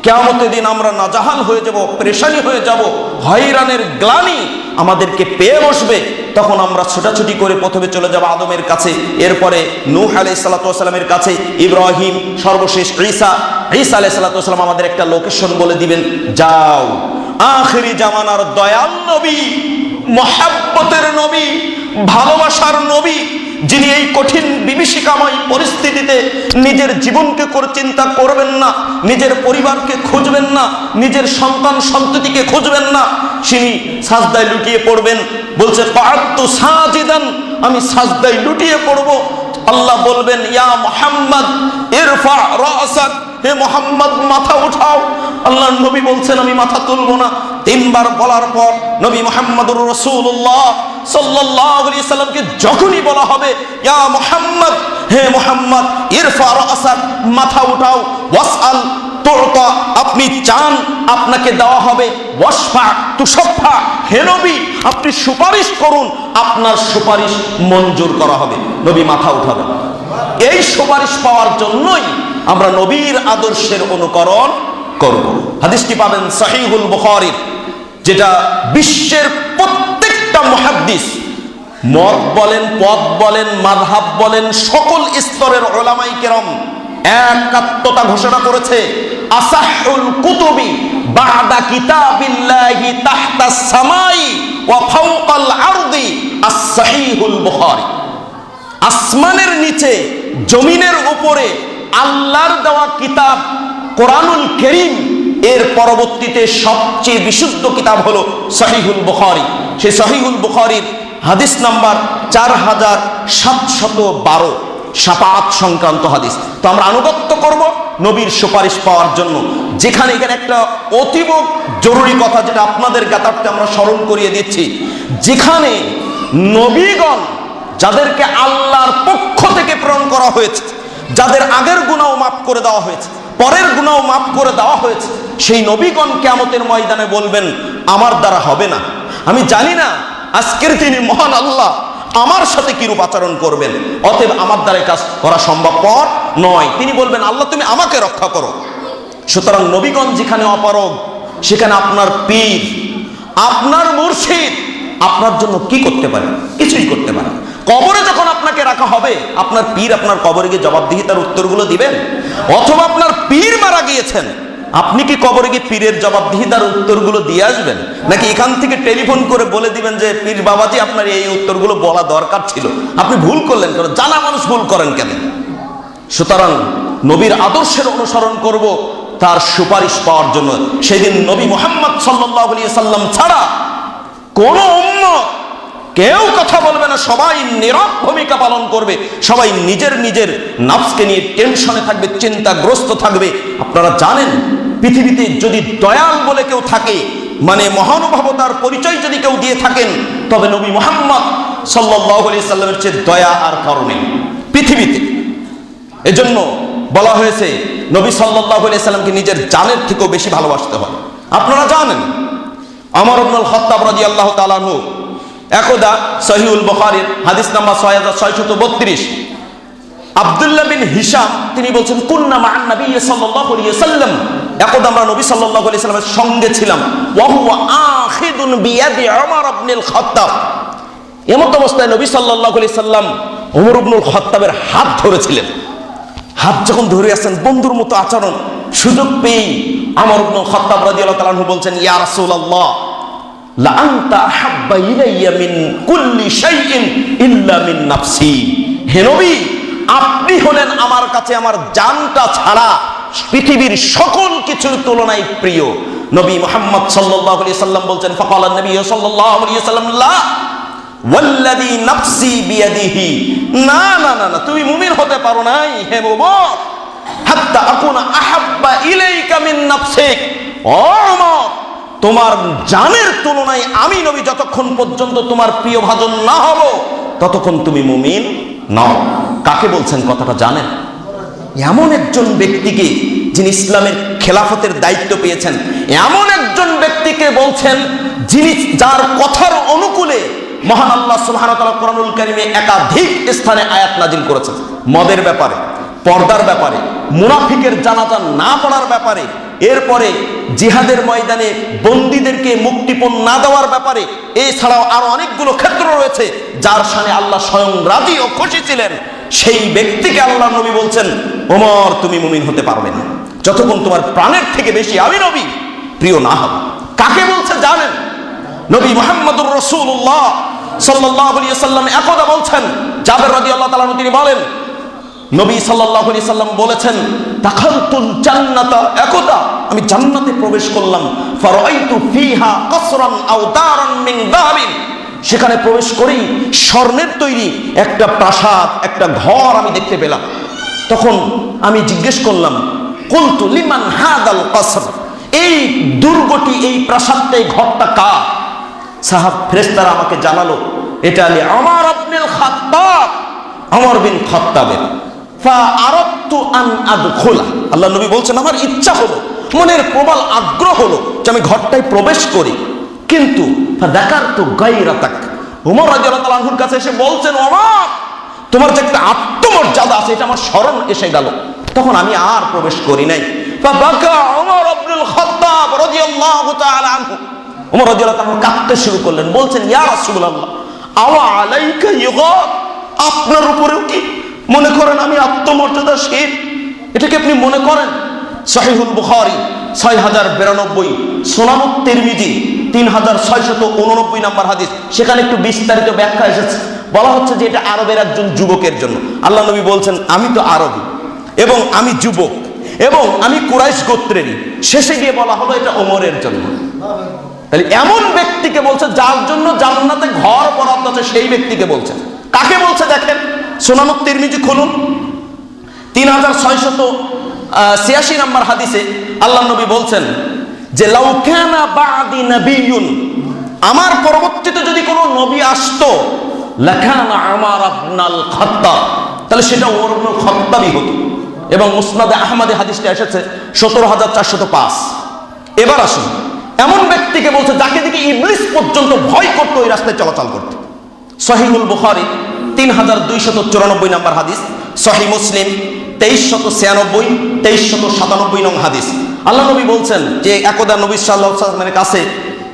কিয়ামতের দিন আমরা নাজাহাল হয়ে যাব, পেরেশানি হয়ে যাব, হয়রানের গ্লানি আমাদেরকে পেয়ে বসবে। তখন আমরা ছোটাছুটি করে প্রথমে চলে যাব আদমের কাছে, এরপরে নূহ আলাইহিস সালাতু ওয়াস সালামের কাছে, ইব্রাহিম, সর্বশেষ ঈসা আলাইহিস সালাতু ওয়াস সালাম আমাদের একটা লোকেশন বলে দিবেন, যাও আখিরি জামানার দয়াল নবী, মহাব্বতের নবী, ভালোবাসার নবী, যিনি এই কঠিন বিভীষিকাময় পরিস্থিতিতে নিজের জীবনকে করে চিন্তা করবেন না, নিজের পরিবারকে খুঁজবেন না, নিজের সন্তান সন্ততিকে খুঁজবেন না, তিনি সাজদায় লুটিয়ে পড়বেন। বলছে কাআতু সাজিদান, আমি সাজদায় লুটিয়ে পড়ব। আল্লাহ বলবেন ইয়া মুহাম্মদ ইরফা রাসাক, হে মুহাম্মদ মাথা উঠাও। আল্লাহর নবী বলছেন আমি মাথা তুলব না। 3 বার বলার পর নবী মুহাম্মদুর রাসূলুল্লাহ সাল্লাল্লাহু আলাইহি সাল্লামকে যখনই বলা হবে ইয়া মুহাম্মদ, হে মুহাম্মদ ইরফা রাসাক, মাথা উঠাও, ওয়াসআল তুতা, আপনি চান আপনাকে দেওয়া হবে, ওয়াসফা তুশফা, হে নবী আপনি সুপারিশ করুন, আপনার সুপারিশ মঞ্জুর করা হবে। নবী মাথা উঠাবেন। এই সুপারিশ পাওয়ার জন্যই আমরা নবীর আদর্শের অনুকরণ করব। হাদিসটি পাবেন সহিহুল বুখারীর, যেটা বিশ্বের প্রত্যেকটা মুহাদ্দিস, মত বলেন, পদ বলেন, মাযহাব বলেন, সকল স্তরের উলামায়ে কেরাম একাত্মতা ঘোষণা করেছে, আসাহুল কুতুবি বা'দা কিতাবিল্লাহি তাহতাস সামাই ওয়া ফাওকাল আরদি আস-সহিহুল বুখারী। আসমানের নিচে জমিনের উপরে আল্লাহর দেওয়া কিতাব কোরআনুল কারীম, এর পরবর্তীতে সবচেয়ে বিশুদ্ধ কিতাব হলো সহিহুল বুখারী। সেই সহিহুল বুখারীর হাদিস নাম্বার 4712, শাফাআত সংক্রান্ত হাদিস। তো আমরা আনুগত্য করব নবীর সুপারিশ পাওয়ার জন্য। যেখানে এখানে একটা অতীব জরুরি কথা, যেটা আপনাদের জ্ঞাতার্থে আমরা স্মরণ করিয়ে দিচ্ছি, যেখানে নবীগণ যাদেরকে আল্লাহর পক্ষ থেকে প্রেরণ করা হয়েছে, যাদের আগের গুনাহ মাফ করে দেওয়া হয়েছে, পরের গুনাহ মাফ করে দেওয়া হয়েছে, সেই নবীগণ কিয়ামতের ময়দানে বলবেন আমার দ্বারা হবে না, আমি জানি না আজকের দিনে মহান আল্লাহ আমার সাথে কিরূপ আচরণ করবেন, অতএব আমার দ্বারা কাজ করা সম্ভবপর নয়। তিনি বলবেন আল্লাহ তুমি আমাকে রক্ষা করো। সুতরাং নবীগণ যেখানে অপারগ, সেখানে আপনার পীর, আপনার মুর্শিদ আপনার জন্য কি করতে পারে? কিছুই করতে পারে। কবরে যখন আপনাকে রাখা হবে, আপনার পীর আপনার কবরে গিয়ে জবাবদিহিতার উত্তরগুলো দিবেন? অথবা আপনার পীর মারা গিয়েছেন, আপনি কি কবরে গিয়ে পীরের জবাবদিহিতার উত্তরগুলো দিয়ে আসবেন? নাকি এখান থেকে টেলিফোন করে বলে দিবেন যে পীর বাবাজি আপনার এই উত্তরগুলো বলা দরকার ছিল, আপনি ভুল করলেন কেন? জানা মানুষ ভুল করেন কেন? সুতরাং নবীর আদর্শের অনুসরণ করব তার সুপারিশ পাওয়ার জন্য। সেদিন নবী মুহাম্মদ সাল্লাল্লাহু আলাইহি সাল্লাম ছাড়া কোন উম্মত কেউ কথা বলবে না, সবাই নীরব ভূমিকা পালন করবে, সবাই নিজের নিজের নফসকে নিয়ে টেনশনে থাকবে, চিন্তাগ্রস্ত থাকবে। আপনারা জানেন পৃথিবীতে যদি দয়াল বলে কেউ থাকে, মানে মহানুভবতার পরিচয় যদি কেউ দিয়ে থাকেন, তবে নবী মুহাম্মদ সাল্লাল্লাহু আলাইহি সাল্লামের চেয়ে দয়া আর কারো নেই পৃথিবীতে। এজন্য বলা হয়েছে নবী সাল্লাল্লাহু আলাইহি সাল্লামকে নিজের জানের থেকেও বেশি ভালোবাসতে হয়। আপনারা জানেন ওমর ইবনুল খাত্তাব রাদিয়াল্লাহু তাআলা আনহু একদা সহিহুল বুখারীর হাদিস নাম্বার 6632, আব্দুল্লাহ বিন হিশাম তিনি বলছেন কুন্না মা'আন নবী সাল্লাল্লাহু আলাইহি সাল্লাম, একদা আমরা নবী সাল্লাল্লাহু আলাইহি সাল্লামের সঙ্গে ছিলাম, ওয়া হুয়া আখিদুন বিয়াদি ওমর ইবনুল খাত্তাব। এমত অবস্থায় নবী সাল্লাল্লাহু আলাইহি সাল্লাম ওমর ইবনুল খাত্তাবের হাত ধরেছিলেন। হাত যখন ধরে আছেন, বন্ধুর মতো আচরণ, সুযোগ পেয়ে ওমর ইবনে খাত্তাব রাদিয়াল্লাহু তাআলা আনহু বলছেন, ইয়া রাসূলুল্লাহ লা আনতা আহাব্বা ইলাইয়া মিন কুল্লি শাইইন ইল্লা মিন নাফসি। হে নবী, আপনি হলেন আমার কাছে আমার জানটা ছাড়া পৃথিবীর সকল কিছুর তুলনায় প্রিয়। নবী মুহাম্মদ সাল্লাল্লাহু আলাইহি সাল্লাম বলছেন, ফাকালা নবী সাল্লাল্লাহু আলাইহি সাল্লাম, লা ওয়াল্লাযী নাফসি বিয়াদিহি, না না না, তুমি মুমিন হতে পারো নাই হে ওমর, হাত্তা আকুনা আহাব্বা ইলাইকা মিন নাফসিক। ও ওমর, তোমার জানের তুলনায় আমি নবী যতক্ষণ পর্যন্ত তোমার প্রিয় ভাজন না হব ততক্ষণ তুমি মুমিন নও। কাকে বলছেন কথাটা জানেন? এমন একজন ব্যক্তিকে, যিনি ইসলামের খেলাফতের দায়িত্ব পেয়েছেন, এমন একজন ব্যক্তিকে বলছেন যিনি, যার কথার অনুকূলে মহান আল্লাহ সুবহানাহু ওয়া তাআলা কোরআনুল কারীমে একাধিক স্থানে আয়াত নাজিল করেছেন। মদের ব্যাপারে, পর্দার ব্যাপারে, মুনাফিকের জানাজা না পড়ার ব্যাপারে, এরপরে জিহাদের ময়দানে বন্দীদেরকে মুক্তিপণ না দেওয়ার ব্যাপারে, এছাড়াও আরো অনেকগুলো ক্ষেত্র রয়েছে যার শানে আল্লাহ স্বয়ং রাজি ও খুশি ছিলেন। সেই ব্যক্তিকে আল্লাহ নবী বলছেন, ওমর তুমি মুমিন হতে পারবে না যতক্ষণ তোমার প্রাণের থেকে বেশি আমি নবী প্রিয় না হবে। কাকে বলছে জানেন? নবী মুহাম্মদুর রাসূলুল্লাহ সাল্লাল্লাহু আলাইহি সাল্লাম একদা বলছেন, জাবের রাদিয়াল্লাহু তাআলা তিনি বলেন, নবী সাল্লাল্লাহু আলাইহি সাল্লাম বলেছেন, দাখালতুল জান্নাতা, একদা আমি জান্নাতে প্রবেশ করলাম, ফারাআইতু ফিহা কাসরান আও দারান মিন যাহাবিন, সেখানে প্রবেশ করেই স্বর্ণের তৈরি একটা প্রাসাদ, একটা ঘর আমি দেখতে পেলাম। তখন আমি জিজ্ঞেস করলাম, কুলতু লিমান হাদাল কাসর, এই দুর্গটি, এই প্রাসাদটা, এই ঘরটা কার? সাহাব ফেরেশতারা আমাকে জানালো, এটা আলী ওমর ইবনুল খাত্তাব, ওমর বিন খাত্তাবের। ফাআরাদতু আন আদখুলা, আল্লাহ নবী বলছেন আমার ইচ্ছা হলো, মনের প্রবল আগ্রহ হলো যে আমি ঘরটায় প্রবেশ করি, কিন্তু ফাযাকারতু গায়রাতাক, ওমর রাদিয়াল্লাহু তাআলা আনহুর কাছে এসে বলছেন, ওমর তোমার যে একটা আত্মমর্যাদা আছে এটা আমার স্মরণ এসে গেল, তখন আমি আর প্রবেশ করি নাই। ফাবাকা ওমর ইবনুল খাত্তাব রাদিয়াল্লাহু তাআলা আনহু, ওমর রাদিয়াল্লাহু তাআলা কাঁদতে শুরু করলেন, বলছেন, ইয়া রাসূলুল্লাহ আওয়া আলাইকা ইগাদ, আপনার উপরেও কি মনে করেন আমি আত্মমর্যাদাশীল? এটা কি আপনি মনে করেন? সহিহুল বুখারী 6092, সুনানুত তিরমিজি 3689 নম্বর হাদিস, সেখানে একটু বিস্তারিত ব্যাখ্যা এসেছে। বলা হচ্ছে যে এটা আরবের একজন যুবকের জন্য। আল্লাহ নবী বলছেন, আমি তো আরবি এবং আমি যুবক এবং আমি কুরাইশ গোত্রেরই। শেষে গিয়ে বলা হলো এটা ওমরের জন্য। তাহলে এমন ব্যক্তিকে বলছে যার জন্য জান্নাতে ঘর বরাদ্দ আছে, সেই ব্যক্তিকে বলছেন। কাকে বলছে দেখেন, সুনানুত তিরমিজি খুলুন, 3686 নম্বর হাদিসে আল্লাহ নবী বলছেন যে লাউ কানা বাদি নবিয়্যুন, আমার পরবর্তীতে যদি কোনো নবী আসতো, লাকানা ওমর ইবনুল খাত্তাব, তাহলে সেটা ওমর ইবনুল খাত্তাবই হতো। এবং মুসনাদে আহমদে হাদিসটা এসেছে 17405। এবার আসুন, এমন ব্যক্তিকে বলছে যাকে দিকে ইবলিস পর্যন্ত ভয় করতো ওই রাস্তায় চলাচল করতে। সহিহুল বুখারী 3294 নম্বর হাদিস, সহিহ মুসলিম 2396, 2397 নং হাদিস। আল্লাহ নবী বলছেন যে একদা নবী সাল্লাল্লাহু আলাইহি ওয়াসাল্লামের কাছে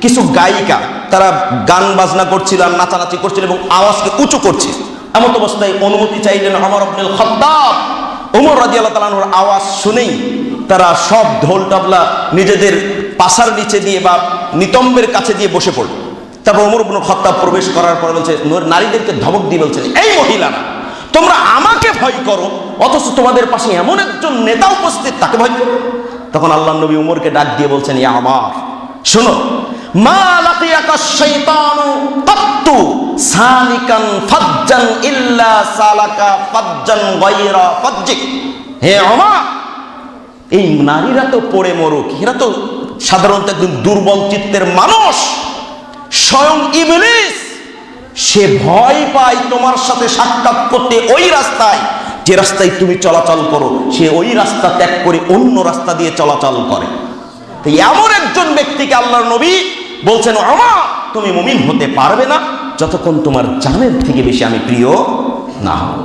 কিছু গায়িকা, তারা গান বাজনা করছিল আর নাচানাচি করছিল এবং আওয়াজকে উঁচু করছে। এমন অবস্থায় অনুমতি চাইলেন ওমর ইবনুল খাত্তাব। ওমর রাদিয়াল্লাহু তাআলা আনহুর আওয়াজ শুনেই তারা সব ঢোল তবলা নিজেদের পাছার নিচে দিয়ে বা নিতম্বের কাছে দিয়ে বসে পড়ল। তারপর ওমর ইবনুল খাত্তাব প্রবেশ করার পর বলছে, নারীদেরকে ধমক দিয়ে বলছেন, এই মহিলারা তোমরা আমাকে ভয় করো, অথচ তোমাদের পাশে এমন একজন নেতা উপস্থিত, তাকে ভয় করো। তখন আল্লাহর নবী ওমরকে ডাক দিয়ে বলছেন, ইয়া ওমর শোনো, মা লাকিয়াকা শাইতানু কাত্তু সালিকান ফাজ্জান ইল্লা সালাকা ফাজ্জান গায়রা ফাজ্জিক। হে ওমর, এই নারীরা তো পড়ে মরুক, এরা তো সাধারণত একদম দুর্বল চিত্তের মানুষ। স্বয়ং ইবলিস সে ভয় পায় তোমার সাথে সাক্ষাৎ করতে ওই রাস্তায়, যে রাস্তায় তুমি চলাচল করো, সে ওই রাস্তা ত্যাগ করে অন্য রাস্তা দিয়ে চলাচল করে। তো এমন একজন ব্যক্তিকে আল্লাহর নবী বলছেন, ওমর তুমি মুমিন হতে পারবে না যতক্ষণ তোমার জানের থেকে বেশি আমি প্রিয় না হব।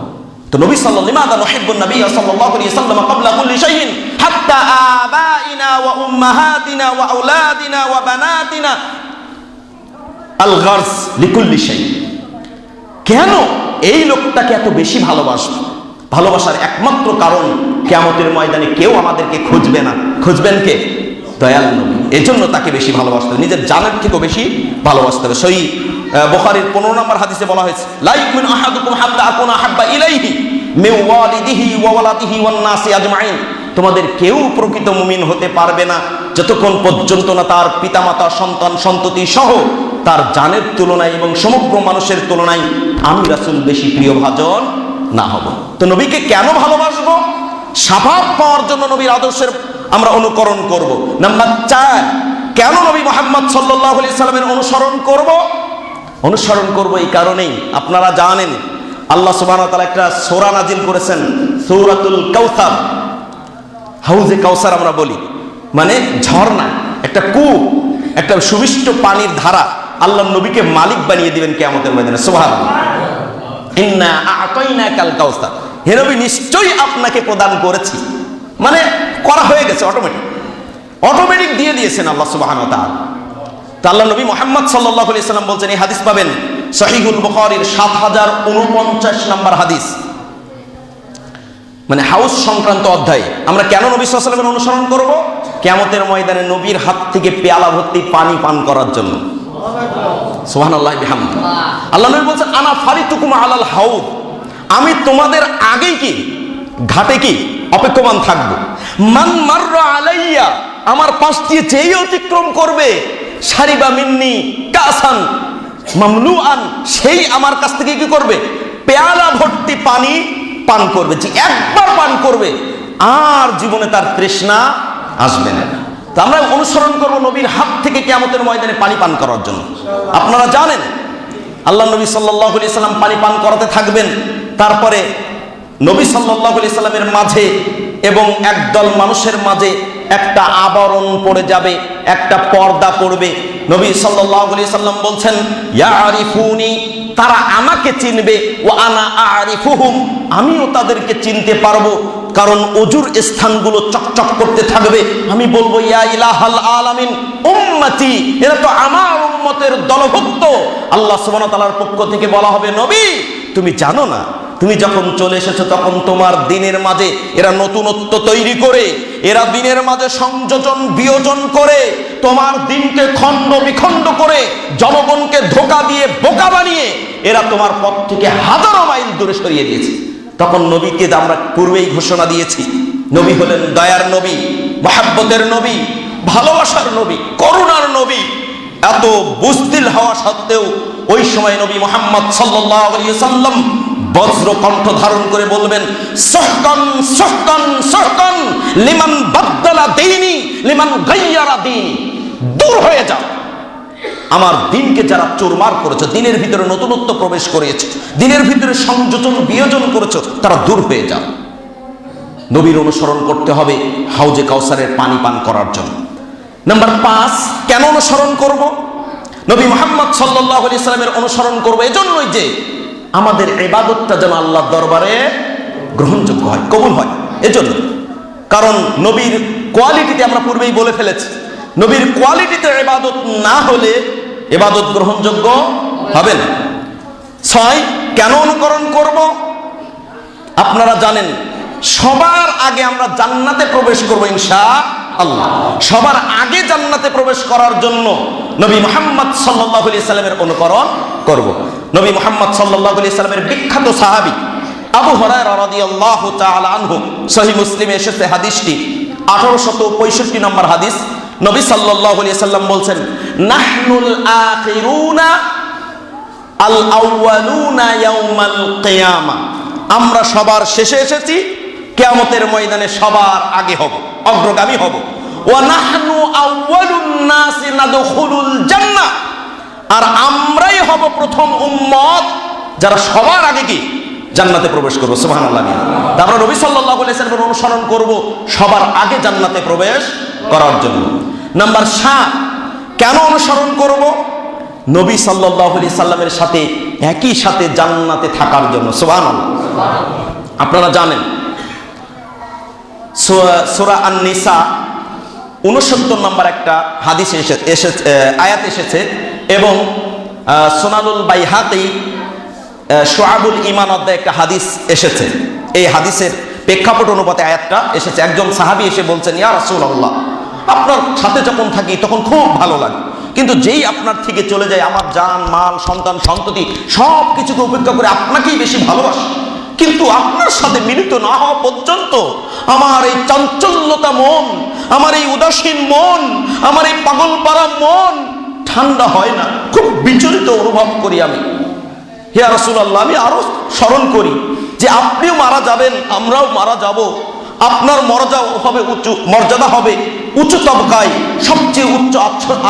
তো নবী সাল্লাল্লাহু আলাইহি ওয়াসাল্লাম ক্বাবলা কুল্লি শাইইন হাত্তা আবাইনা ওয়া উম্মাহাতিনা ওয়া আওলাদিনা ওয়া বানাতিনা আল গারজ লিকুল্লি শাই। কেন এই লোকটাকে এত বেশি ভালোবাসবো? ভালোবাসার একমাত্র কারণ, কিয়ামতের ময়দানে কেউ আমাদেরকে খুঁজবে না। খুঁজবেন কে? দয়াল নবী, এজন্য তাকে বেশি ভালোবাসতে হবে, নিজের জানের থেকেও বেশি ভালোবাসতে হবে। সহিহ বুখারীর 15 নম্বর হাদিসে বলা হয়েছে, লা ইউমিনু আহাদুকুম হাত্তা আকুনা আহাব্বা ইলাইহি মিন ওয়ালিদিহি ওয়া ওয়ালাদিহি ওয়ান নাসি আজমাইন। তোমাদের কেউ প্রকৃত মুমিন হতে পারবে না যতক্ষণ পর্যন্ত না তার পিতামাতা, সন্তান, সন্ততি সহ তার জানের তুলনায় এবং সমগ্র মানুষের তুলনায় আমি রাসূল বেশি প্রিয়ভাজন না হব। তো নবীকে কেন ভালোবাসবো? শাফাত পাওয়ার জন্য নবীর আদর্শের আমরা অনুকরণ করব। নাম্বার 4, কেন নবী মুহাম্মদ সাল্লাল্লাহু আলাইহি সাল্লামের অনুসরণ করব? অনুসরণ করব এই কারণেই, আপনারা জানেন আল্লাহ সুবহানাহু ওয়া তাআলা একটা সূরা নাজিল করেছেন, সূরাতুল কাউসার। হাউজে কাউসার আমরা বলি, মানে ঝর্ণা, একটা কূপ, একটা সুমিষ্ট পানির ধারা। আল্লাহ নবীকে মালিক বানিয়ে দিবেন কিয়ামতের ময়দানে। সুবহানাল্লাহ। ইন্না আ'তাইনাকাল কাউসার, হে নবী নিশ্চয়ই আপনাকে প্রদান করেছি, মানে করা হয়ে গেছে, অটোমেটিক দিয়ে দিয়েছেন আল্লাহ সুবহানাহু ওয়া তাআলা। তো আল্লাহ নবী মুহাম্মদ সাল্লাল্লাহু আলাইহি সাল্লাম বলছেন, এই হাদিস পাবেন সহিহুল বুখারীর 7049 নম্বর হাদিস, মানে হাউস সংক্রান্ত অধ্যায়। আমরা কেন নবী সাল্লাল্লাহু আলাইহি ওয়াসাল্লামের অনুসরণ করব? কিয়ামতের ময়দানে নবীর হাত থেকে পেয়ালা ভর্তি পানি পান করার জন্য। সুবহানাল্লাহি বিহামদি। আল্লাহ নবী বলছেন, আনা ফারিতুকুম আলাল হাউদ, আমি তোমাদের আগেই কি ঘাটে কি অপেক্ষমান থাকবো। মান মাররা আলাইয়া, আমার পাশ দিয়ে যেই অতিক্রম করবে, শারিবা মিন্নি কাসান মামলুআন, সেই আমার কাছ থেকে কি করবে? পেয়ালা ভর্তি পানি পান করবে। যে একবার পান করবে আর জীবনে তার তৃষ্ণা আসবে না। তো আমরা অনুসরণ করব নবীর হাত থেকে কিয়ামতের ময়দানে পানি পান করার জন্য। আপনারা জানেন আল্লাহ নবী সাল্লাল্লাহু আলাইহি সাল্লাম পানি পান করাতে থাকবেন। তারপরে নবী সাল্লাল্লাহু আলাইহি সাল্লামের মাঝে এবং একদল মানুষের মাঝে একটা আবরণ পড়ে যাবে, একটা পর্দা পড়বে। নবী সাল্লাল্লাহু আলাইহি সাল্লাম বলছেন, ইয়ারিফুনি, তারা আমাকে চিনবে, ওয়া আনা আরিফুহুম, আমিও তাদেরকে চিনতে পারবো, কারণ অজুর স্থানগুলো চকচক করতে থাকবে। আমি বলবো, ইয়া ইলাহাল আলামিন উম্মতি, এরা তো আমার উম্মতের দলভুক্ত। আল্লাহ সুবহানাহু ওয়া তাআলার পক্ষ থেকে বলা হবে, নবী তুমি জানো না, তুমি যখন চলে এসেছো তখন তোমার দিনের মাঝে এরা নতুনত্ব তৈরি করে, এরা দিনের মাঝে সংযোজন বিয়োজন করে, তোমার দিনকে খণ্ড বিখণ্ড করে, জনগণকে ধোঁকা দিয়ে বোকা বানিয়ে এরা তোমার পথ থেকে হাজারো মাইল দূরে সরিয়ে দিয়েছে। তখন নবীকে আমরা পূর্বেই ঘোষণা দিয়েছি, নবী হলেন দয়ার নবী, মহব্বতের নবী, ভালোবাসার নবী, করুণার নবী। এত বুজদিল হওয়া সত্ত্বেও ওই সময় নবী মুহাম্মদ সাল্লাল্লাহু আলাইহি সাল্লাম বজ্র কণ্ঠ ধারণ করে বলবেন, সুহকান সুহকান সুহকান লিমান বাদদালা দীনি লিমান গায়্যারা দীনি, দূর হয়ে যাও, আমার দিনকে যারা চুরমার করেছে, দিনের ভিতরে নতুনত্ব প্রবেশ করিয়েছে, দিনের ভিতরে সংযোজন বিয়োজন করেছে, তারা দূর হয়ে যাও। নবীর অনুসরণ করতে হবে হাউজে কাউসারের পানি পান করার জন্য। নাম্বার 5, কেন অনুসরণ করব? নবী মুহাম্মদ সাল্লাল্লাহু আলাইহি সাল্লামের অনুসরণ করব এজন্যই যে আমাদের ইবাদতটা যেন আল্লাহর দরবারে গ্রহণযোগ্য হয়, কবুল হয়। এজন্য, কারণ নবীর কোয়ালিটিতে আমরা পূর্বেই বলে ফেলেছি, নবীর কোয়ালিটিতে ইবাদত না হলে ইবাদত গ্রহণযোগ্য হবে না। 6, কেন অনুকরণ করব? আপনারা জানেন সবার আগে আমরা জান্নাতে প্রবেশ করব ইনশাআল্লাহ। সবার আগে জান্নাতে প্রবেশ করার জন্য নবী মুহাম্মদ সাল্লাল্লাহু আলাইহি সাল্লামের অনুকরণ করব। নবী মুহাম্মদ সাল্লাল্লাহু আলাইহি সাল্লামের বিখ্যাত সাহাবী আবু হুরায়রা রাদিয়াল্লাহু তাআলা আনহু, সহিহ মুসলিমে এসেছে হাদিসটি, 1865 নম্বর হাদিস। নবী সাল্লাল্লাহু আলাইহি সাল্লাম বলছেন, নাহনুল আখিরুনা আল আউয়ালুনা ইয়াউমাল কিয়ামা, আমরা সবার শেষে এসেছি, কিয়ামতের ময়দানে সবার আগে হব, অগ্রগামী হব। ওয়া নাহনু আউয়ালুন নাসি নাদখুলুল জান্নাহ, আর আমরাই হব প্রথম উম্মত যারা সবার আগে কি জান্নাতে প্রবেশ করব। সুবহানাল্লাহ। তারপর নবী সাল্লাল্লাহু আলাইহি সাল্লামের অনুসরণ করব সবার আগে জান্নাতে প্রবেশ করার জন্য। নাম্বার 7, কেন অনুসরণ করব? নবী সাল্লাল্লাহু আলাইহি সাল্লামের সাথে একই সাথে জান্নাতে থাকার জন্য। সুবহানাল্লাহ। আপনারা জানেন সূরা আন-নিসা 69 নম্বর একটা হাদিস এসেছে, আয়াত এসেছে, এবং সুনানুল বাইহাকি শুআবুল ঈমান অধ্যায়ে একটা হাদিস এসেছে। এই হাদিসের প্রেক্ষাপট অনুপাতে আয়াতটা এসেছে। একজন সাহাবী এসে বলছেন, ইয়া রাসূলুল্লাহ, আপনার সাথে যখন থাকি তখন খুব ভালো লাগে, কিন্তু যেই আপনার থেকে চলে যায় আমার জান মাল সন্তান সন্ততি সব কিছুকে উপেক্ষা করে আপনাকেই বেশি ভালোবাসি, কিন্তু আপনার সাথে মিলিত না হওয়া পর্যন্ত আমার এই চাঞ্চল্যতা মন, আমার এই উদাসীন মন, আমার এই পাগলপাড়া মন ঠান্ডা হয় না, খুব বিচলিত অনুভব করি আমি। হে রাসূলুল্লাহ, আমি আরো স্মরণ করি যে আপনিও মারা যাবেন, আমরাও মারা যাব, আপনার মর্যাদা হবে উচ্চ তবকায়, সবচেয়ে উচ্চ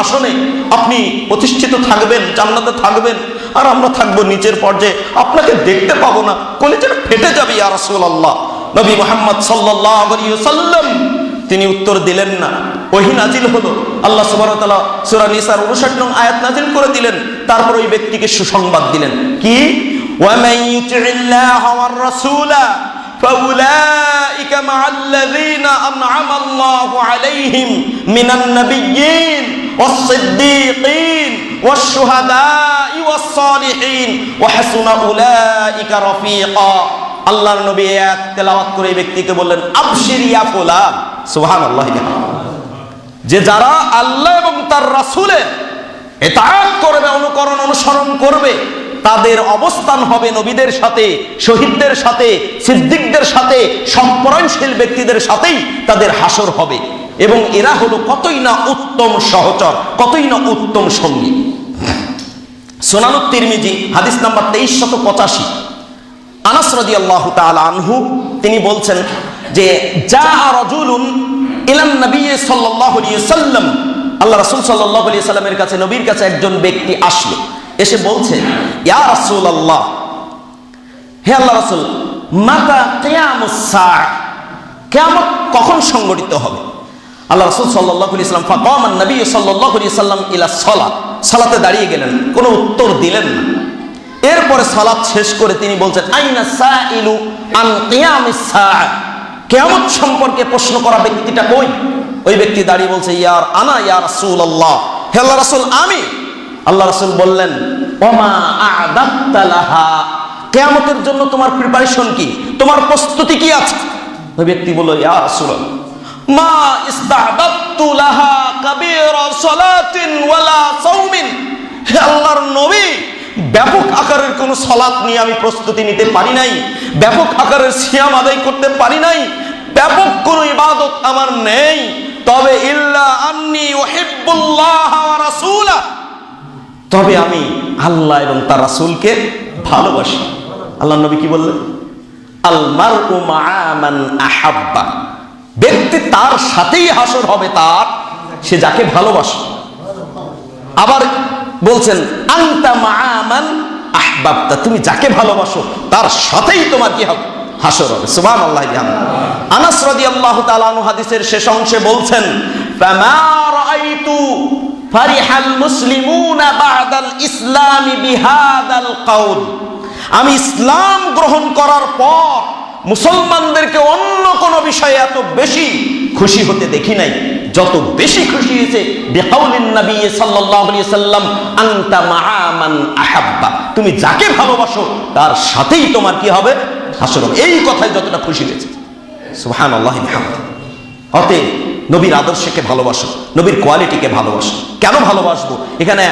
আসনে আপনি প্রতিষ্ঠিত থাকবেন, জান্নাতে থাকবেন, আর আমরা থাকবো নিচের পর্যায়ে, আপনাকে দেখতে পাবো না, কলিজাটা ফেটে যাবে ইয়া রাসূলুল্লাহ। নবী মুহাম্মদ সাল্লাল্লাহু আলাইহি ওয়াসাল্লাম তিনি উত্তর দিলেন না। ওহী নাজিল হলো, আল্লাহ সুবহানাহু ওয়া তাআলা সূরা নিসার 59 নং আয়াত নাজিল করে দিলেন, তারপর ওই ব্যক্তিকে সুসংবাদ দিলেন কি, ওয়া মান ইউতি'িল্লাহা ওয়ার রাসূলা ফাউলাইকা মা'আল্লাযীনা আন'আমা আল্লাহু আলাইহিম মিনান নাবিয়্যিন ওয়াস-সিদ্দীকিন ওয়াশ-শুহাদা'i ওয়াস-সালিহিন ওয়া হাসুনা উলাইকা রাফীকা। আল্লাহর নবী আয়াত তেলাওয়াত করে এই ব্যক্তিকে বললেন, আবশির ইয়া ফুলান, সুবহানাল্লাহ, যে যারা আল্লাহ এবং তার রাসূলের ইতাআত করবে, অনুকরণ অনুসরণ করবে, তাদের অবস্থান হবে নবীদের সাথে, শহীদদের সাথে, সিদ্দিকদের সাথে, সম্পরণশীল ব্যক্তিদের সাথেই তাদের হাসর হবে, এবং এরা হলো কতই না উত্তম সহচর, কতই না উত্তম সঙ্গী। সুনানুত তিরমিজি হাদিস নাম্বার 2385, আনাস রাদিয়াল্লাহু তাআলা আনহু তিনি বলছেন যে জাআ রাজুলুন ইলান নবী সাল্লাল্লাহু আলাইহি ওয়াসাল্লাম, আল্লাহ রাসূল সাল্লাল্লাহু আলাইহি ওয়াসাল্লামের কাছে, নবীর কাছে একজন ব্যক্তি আসলো, এসে বলছে, ইয়া রাসূলুল্লাহ, হে আল্লাহ রাসূল, মাতা কিয়ামুস সাআ, কিয়ামত কখন সংঘটিত হবে? আল্লাহ রাসূল সাল্লাল্লাহু আলাইহি ওয়াসাল্লাম ফাকামা নবী সাল্লাল্লাহু আলাইহি ওয়াসাল্লাম ইলা সালাত, সালাতে দাঁড়িয়ে গেলেন, কোনো উত্তর দিলেন না। এরপরে সালাত শেষ করে তিনি বলছেন, আইনা সাইলু আন কিয়ামিস সাআ, কিয়ামত সম্পর্কে প্রশ্ন করা ব্যক্তিটা কই? ওই ব্যক্তি দাঁড়িয়ে বলছে, ইয়ার আনা ইয়া রাসূলুল্লাহ, হে আল্লাহ রাসূল, আমি। আল্লাহ রাসূল বললেন, ওমা আ'দাত্তা লাহা, কিয়ামতের জন্য তোমার প্রিপারেশন কি, তোমার প্রস্তুতি কি আছে? ওই ব্যক্তি বলল, ইয়া রাসূলুল্লাহ, মা ইস্তা'দাততু লাহা কাবীরা সালাতিন ওয়ালা সাওমিন, হে আল্লাহর নবী, ব্যাপক আকারের কোন সালাত নিয়ে আমি প্রস্তুতি নিতে পারি নাই, ব্যাপক আকারের সিয়াম আদায় করতে পারি নাই, ব্যাপক কোন ইবাদত আমার নেই, তবে ইল্লা আন্নী উহিব্বুল্লাহ ওয়া রাসূলা, তবে আমি আল্লাহ এবং তার রাসূলকে ভালোবাসি। আল্লাহ নবী কি বললেন? আল মারউ মা'a মান আহাব্বা, ব্যক্তি তার সাথেই হাসর হবে, তার সে যাকে ভালোবাসে। আবার বলছেন, আনতা মা'a মান আহবাবতা, তুমি যাকে ভালোবাসো তার সাথেই তোমার কি হবে? হাসর হবে। সুবহানাল্লাহ। আনাস রাদিয়াল্লাহু তাআলা আনহু হাদিসের শেষ অংশে বলছেন, ফামা রাআইতু ফারিহাল মুসলিমুনা বা'দাল ইসলামি বিহাদাল কাউল, আমি ইসলাম গ্রহণ করার পর মুসলমানদেরকে অন্য কোন বিষয়ে এত বেশি খুশি হতে দেখি নাই, যত বেশি খুশি হয়েছে বিকাউলিন নবী সাল্লাল্লাহু আলাইহি ওয়াসাল্লাম, আনতা মা'a মান আহাব্বা, তুমি যাকে ভালোবাসো তার সাথেই তোমার কি হবে? হাসর হবে। এই কথাই যতটা খুশি হয়েছে। সুবহানাল্লাহি বিহামদিহি। অতএব নবীর আদর্শকে ভালোবাসো, নবীর কোয়ালিটিকে ভালোবাসো। কেন ভালোবাসবো? এখানে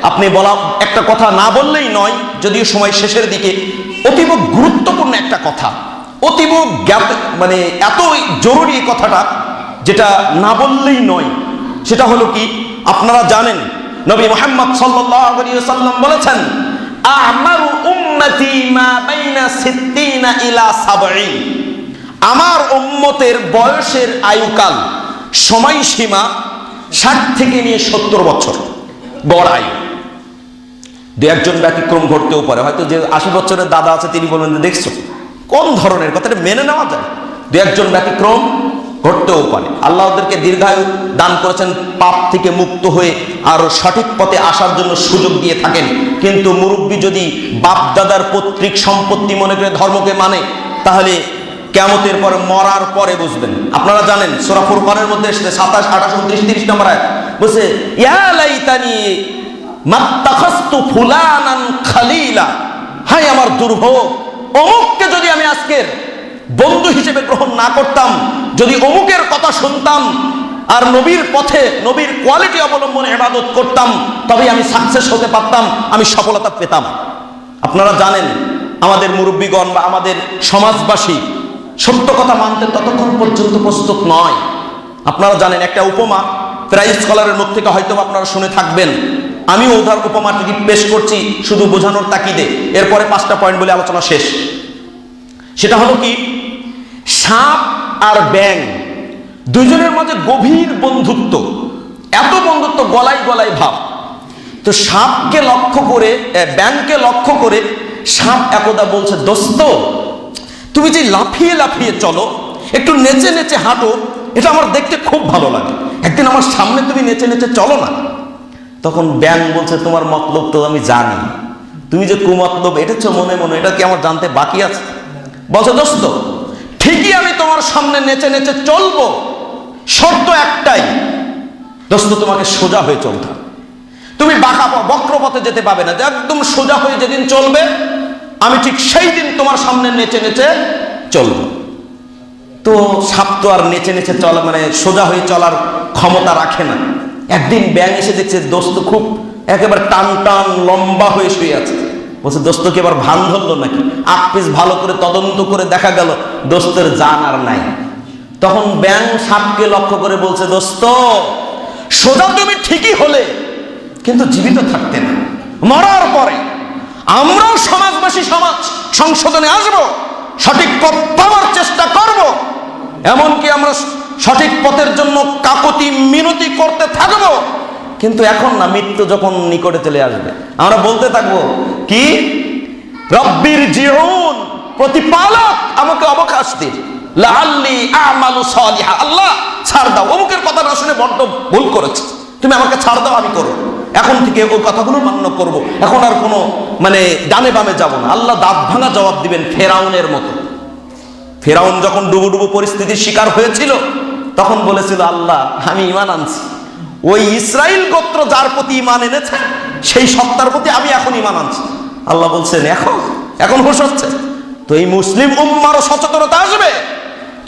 আপনি বলা একটা কথা না বললেই নয়, যদিও সময় শেষের দিকে, অতীব গুরুত্বপূর্ণ একটা কথা, অতীব মানে এত জরুরি কথাটা, যেটা না বললেই নয়। সেটা হলো কি, আপনারা জানেন নবী মুহাম্মদ সাল্লাল্লাহু আলাইহি ওয়াসাল্লাম বলেছেন, আমারু উম্মতি মা বাইনা 60 ইলা 70, আমার উম্মতের বয়সের আয়ুকাল, সময়সীমা 60 থেকে নিয়ে 70 বছর গড় আয়ু। দু একজন ব্যতিক্রম ঘটতেও পারে, হয়তো যে 80 বছরের দাদা আছে তিনি বলবেন যে দেখছো কোন ধরনের কথাটা, মেনে নেওয়া যায়। দু একজন ব্যতিক্রম ঘটতেও পারে। আল্লাহ ওদেরকে দীর্ঘায়ু দান করেছেন, পাপ থেকে মুক্ত হয়ে আরো সঠিক পথে আসার জন্য সুযোগ দিয়ে থাকেন। কিন্তু মুরব্বী যদি বাপ দাদার পৈতৃক সম্পত্তি মনে করে ধর্মকে মানে, তাহলে কিয়ামতের পরে, মরার পরে বুঝবেন। আপনারা জানেন সূরা ফুরকানের মধ্যে এসেছে 27, 28, 29, 30 নম্বর আয়াত বলছে, ইয়া লাইতানি মাত্তাখাস্তু ফুলানান খালিলা, হায় আমার দুর্ভোগ, অমুককে যদি আমি আজকের বন্ধু হিসেবে গ্রহণ না করতাম, যদি অমুকের কথা শুনতাম, আর নবীর পথে নবীর কোয়ালিটি অবলম্বনে ইবাদত করতাম, তবে আমি সাকসেস হতে পারতাম, আমি সফলতা পেতাম। আপনারা জানেন আমাদের মুরব্বীগণ বা আমাদের সমাজবাসী সত্য কথা মানতে ততক্ষণ পর্যন্ত প্রস্তুত নয়। আপনারা জানেন একটা উপমা প্রায় স্কলারের মুখ থেকে হয়তো আপনারা শুনে থাকবেন, আমিও উদার উপমাটি পেশ করছি শুধু বোঝানোর তাকিদে, এরপরে 5টা পয়েন্ট বলে আলোচনা শেষ। সেটা হলো কি, সাপ আর ব্যাঙ দুজনের মাঝে গভীর বন্ধুত্ব, এত বন্ধুত্ব গলায় গলায় ভাব। তো সাপকে লক্ষ্য করে ব্যাঙকে লক্ষ্য করে সাপ একদা বলছে, দোস্ত তুমি যে লাফিয়ে লাফিয়ে চলো, একটু নেচে নেচে হাঁটো, এটা আমার দেখতে খুব ভালো লাগে, একদিন আমার সামনে তুমি নেচে নেচে চলো না। তখন ব্যাঙ বলছে, তোমার মতলব তো আমি জানি, তুমি যে কুমতলব এটা তো মনে মনে, এটা কি আমার জানতে বাকি আছে? বলছে, দোস্ত ঠিকই আমি তোমার সামনে নেচে নেচে চলবো, শর্ত একটাই, দোস্ত তোমাকে সোজা হয়ে চলতে হবে, তুমি বাঁকা বক্র পথে যেতে পাবে না, একদম সোজা হয়ে যেদিন চলবে আমি ঠিক সেই দিন তোমার সামনে নেচে নেচে চলবো। তো সাপ তো আর নেচে নেচে চলা মানে সোজা হয়ে চলার ক্ষমতা রাখে না। একদিন ব্যাঙ এসে দেখছে দোস্ত খুব একেবারে টান টান লম্বা হয়ে শুয়ে আছে। বলছে, দোস্ত কি এবার ভান ধরলো নাকি? আপিস ভালো করে তদন্ত করে দেখা গেল দোস্তের জান আর নাই। তখন ব্যাঙ সাপকে লক্ষ্য করে বলছে, দোস্ত সোজা তুমি ঠিকই হলে কিন্তু জীবিত থাকতে না, মরার পরে আমরাও সমাজবাসী সমাজ সংশোধনে আসব, সঠিক পথ পাওয়ার চেষ্টা করব, এমনকি আমরা সঠিক পথের জন্য কাকুতি মিনতি করতে থাকবো, কিন্তু এখন না, মৃত্যু যখন নিকটে চলে আসবে আমরা বলতে থাকবো কি, রব্বির জিউন, প্রতিপালক আমাকে অবকাশ দিন, লাআল্লি আমালু সালিহা, আল্লাহ ছাড় দাও, অমুকের কথা না শুনে বড্ড ভুল করেছে, তুমি আমাকে ছাড় দাও, আমি করব, এখন থেকে ওই কথাগুলো মান্য করব, এখন আর কোনো মানে ডানে বামে যাব না। আল্লাহ দাঁত ভাঙা জবাব দিবেন ফেরাউনের মতো। ফেরাউন যখন ডুবুডুবু পরিস্থিতির শিকার হয়েছিল তখন বলেছিল, আল্লাহ আমি ঈমান আনছি, ওই ইসরাইল গোত্র যার প্রতি ঈমান এনেছে সেই সত্তার প্রতি আমি এখন ঈমান আনছি। আল্লাহ বলছেন, এখন হুঁশ হচ্ছে। তো এই মুসলিম উম্মারও সচেতনতা আসবে,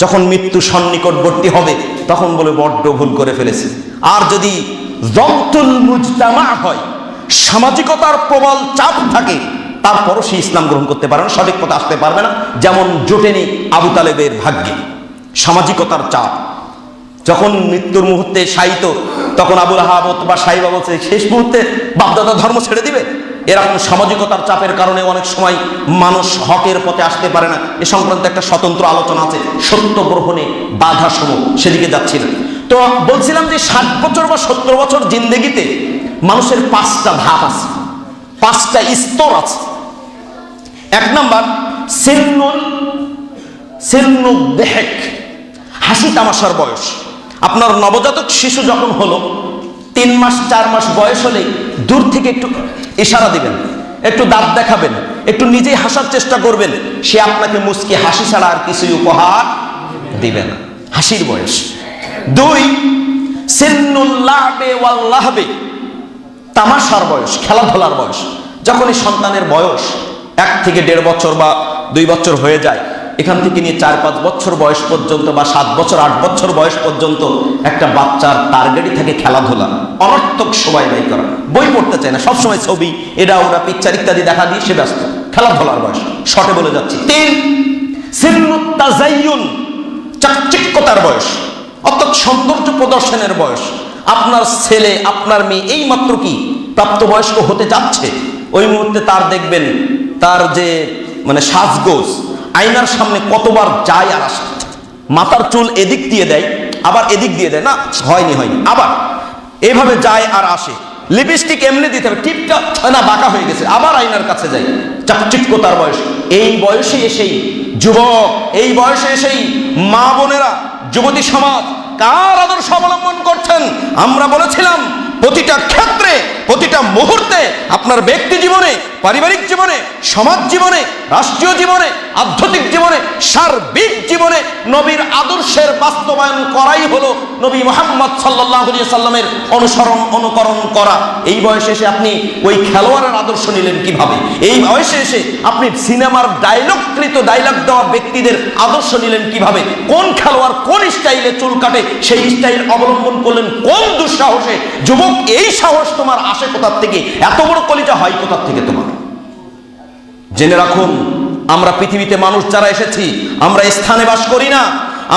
যখন মৃত্যু সন্নিকটবর্তী হবে তখন বলে বড্ড ভুল করে ফেলেছে। আর যদি জবতুল মুজতামা হয়, সামাজিকতার প্রবল চাপ থাকে, তারপরও সে ইসলাম গ্রহণ করতে পারে না, সঠিক পথে আসতে পারবে না, যেমন জোটেনি আবু তালেবের ভাগ্যে। সামাজিকতার চাপ যখন মৃত্যুর মুহূর্তে শায়িত, তখন আবুল আহাব বা সাইবা বলছে শেষ মুহূর্তে বাপদাদা ধর্ম ছেড়ে দিবে। এরকম সামাজিকতার চাপের কারণে অনেক সময় মানুষ হকের পথে আসতে পারে না। এ সংক্রান্ত একটা স্বতন্ত্র আলোচনা আছে, সত্য গ্রহণে বাধা সমূহ, সেদিকে যাচ্ছি না। তো বলছিলাম যে 60 বছর বা 70 বছর জিন্দেগিতে মানুষের 5টা ধাপ আছে, 5টা স্তর আছে। 1 নম্বর সিন্নুদ দেহেক, হাসি তামাশার বয়স। আপনার নবজাতক শিশু যখন হলো 3 মাস 4 মাস বয়স হলে দূর থেকে একটু ইশারা দিবেন, একটু দাঁত দেখাবেন, একটু নিজেই হাসার চেষ্টা করবেন, সে আপনাকে মুচকি হাসি ছাড়া আর কিছুই উপহার দিবে না। হাসির বয়স। 2 সিন্নুল লাহবে ওয়াল লাহবে, তামাশার বয়স, খেলাধুলার বয়স। যখনই সন্তানের বয়স 1 থেকে 1.5 বছর বা 2 বছর হয়ে যায়, এখান থেকে নিয়ে 4-5 বছর বয়স পর্যন্ত বা 7 বছর 8 বছর বয়স পর্যন্ত একটা বাচ্চার টার্গেটই থাকে খেলাধুলা, অনর্থক সময় ব্যয় করা, বই পড়তে চায় না, সবসময় ছবি এটা ওরা পিকচার ইত্যাদি দেখা দিয়ে সে ব্যস্ত। খেলাধুলার বয়স। শর্টে বলে যাচ্ছি। 3 সিন্নুত তাজাইয়ুন, চাকচিক্যতার বয়স, অর্থাৎ সৌন্দর্য প্রদর্শনের বয়স। আপনার ছেলে আপনার মেয়ে এই মাত্র কি প্রাপ্তবয়স্ক হতে যাচ্ছে, ওই মুহূর্তে তার দেখবেন তার যে মানে সাজগোজ আয়নার সামনে কতবার যায় আর আসে, মাথার চুল এদিক দিয়ে দেয় আবার এদিক দিয়ে দেয়, না হয়নি আবার এইভাবে যায় আর আসে, লিপস্টিক এমনি দিতে হবে, টিপটা না বাঁকা হয়ে গেছে, আবার আয়নার কাছে যায়। চাকচিক্যতার বয়স। এই বয়সে এসেই যুবক, এই বয়সে এসেই মা বোনেরা, যুবতী সমাজ কার আদর্শ অবলম্বন করছেন? আমরা বলেছিলাম প্রতিটা ক্ষেত্রে, প্রতিটা মুহূর্তে আপনার ব্যক্তি জীবনে পারিবারিক জীবনে, সমাজ জীবনে, রাষ্ট্রীয় জীবনে, আধ্যাত্মিক জীবনে, সার্বিক জীবনে নবীর আদর্শের বাস্তবায়ন করাই হলো নবী মুহাম্মদ সাল্লাল্লাহু আলাইহি সাল্লামের অনুকরণ করা। এই বয়সে এসে আপনি ওই খেলোয়াড়ের আদর্শ নিলেন কিভাবে? এই বয়সে এসে আপনি সিনেমার ডায়লগ দেওয়া ব্যক্তিদের আদর্শ নিলেন কিভাবে? কোন খেলোয়াড় কোন স্টাইলে চুল কাটে সেই স্টাইল অবলম্বন করলেন কোন দুঃসাহসে? যুবক, এই সাহস তোমার আসে কোথা থেকে? এত বড় কলিজা হয় কোথা থেকে তোমার? জেনে রাখুন, আমরা পৃথিবীতে মানুষ যারা এসেছি, আমরা স্থানে বাস করি না,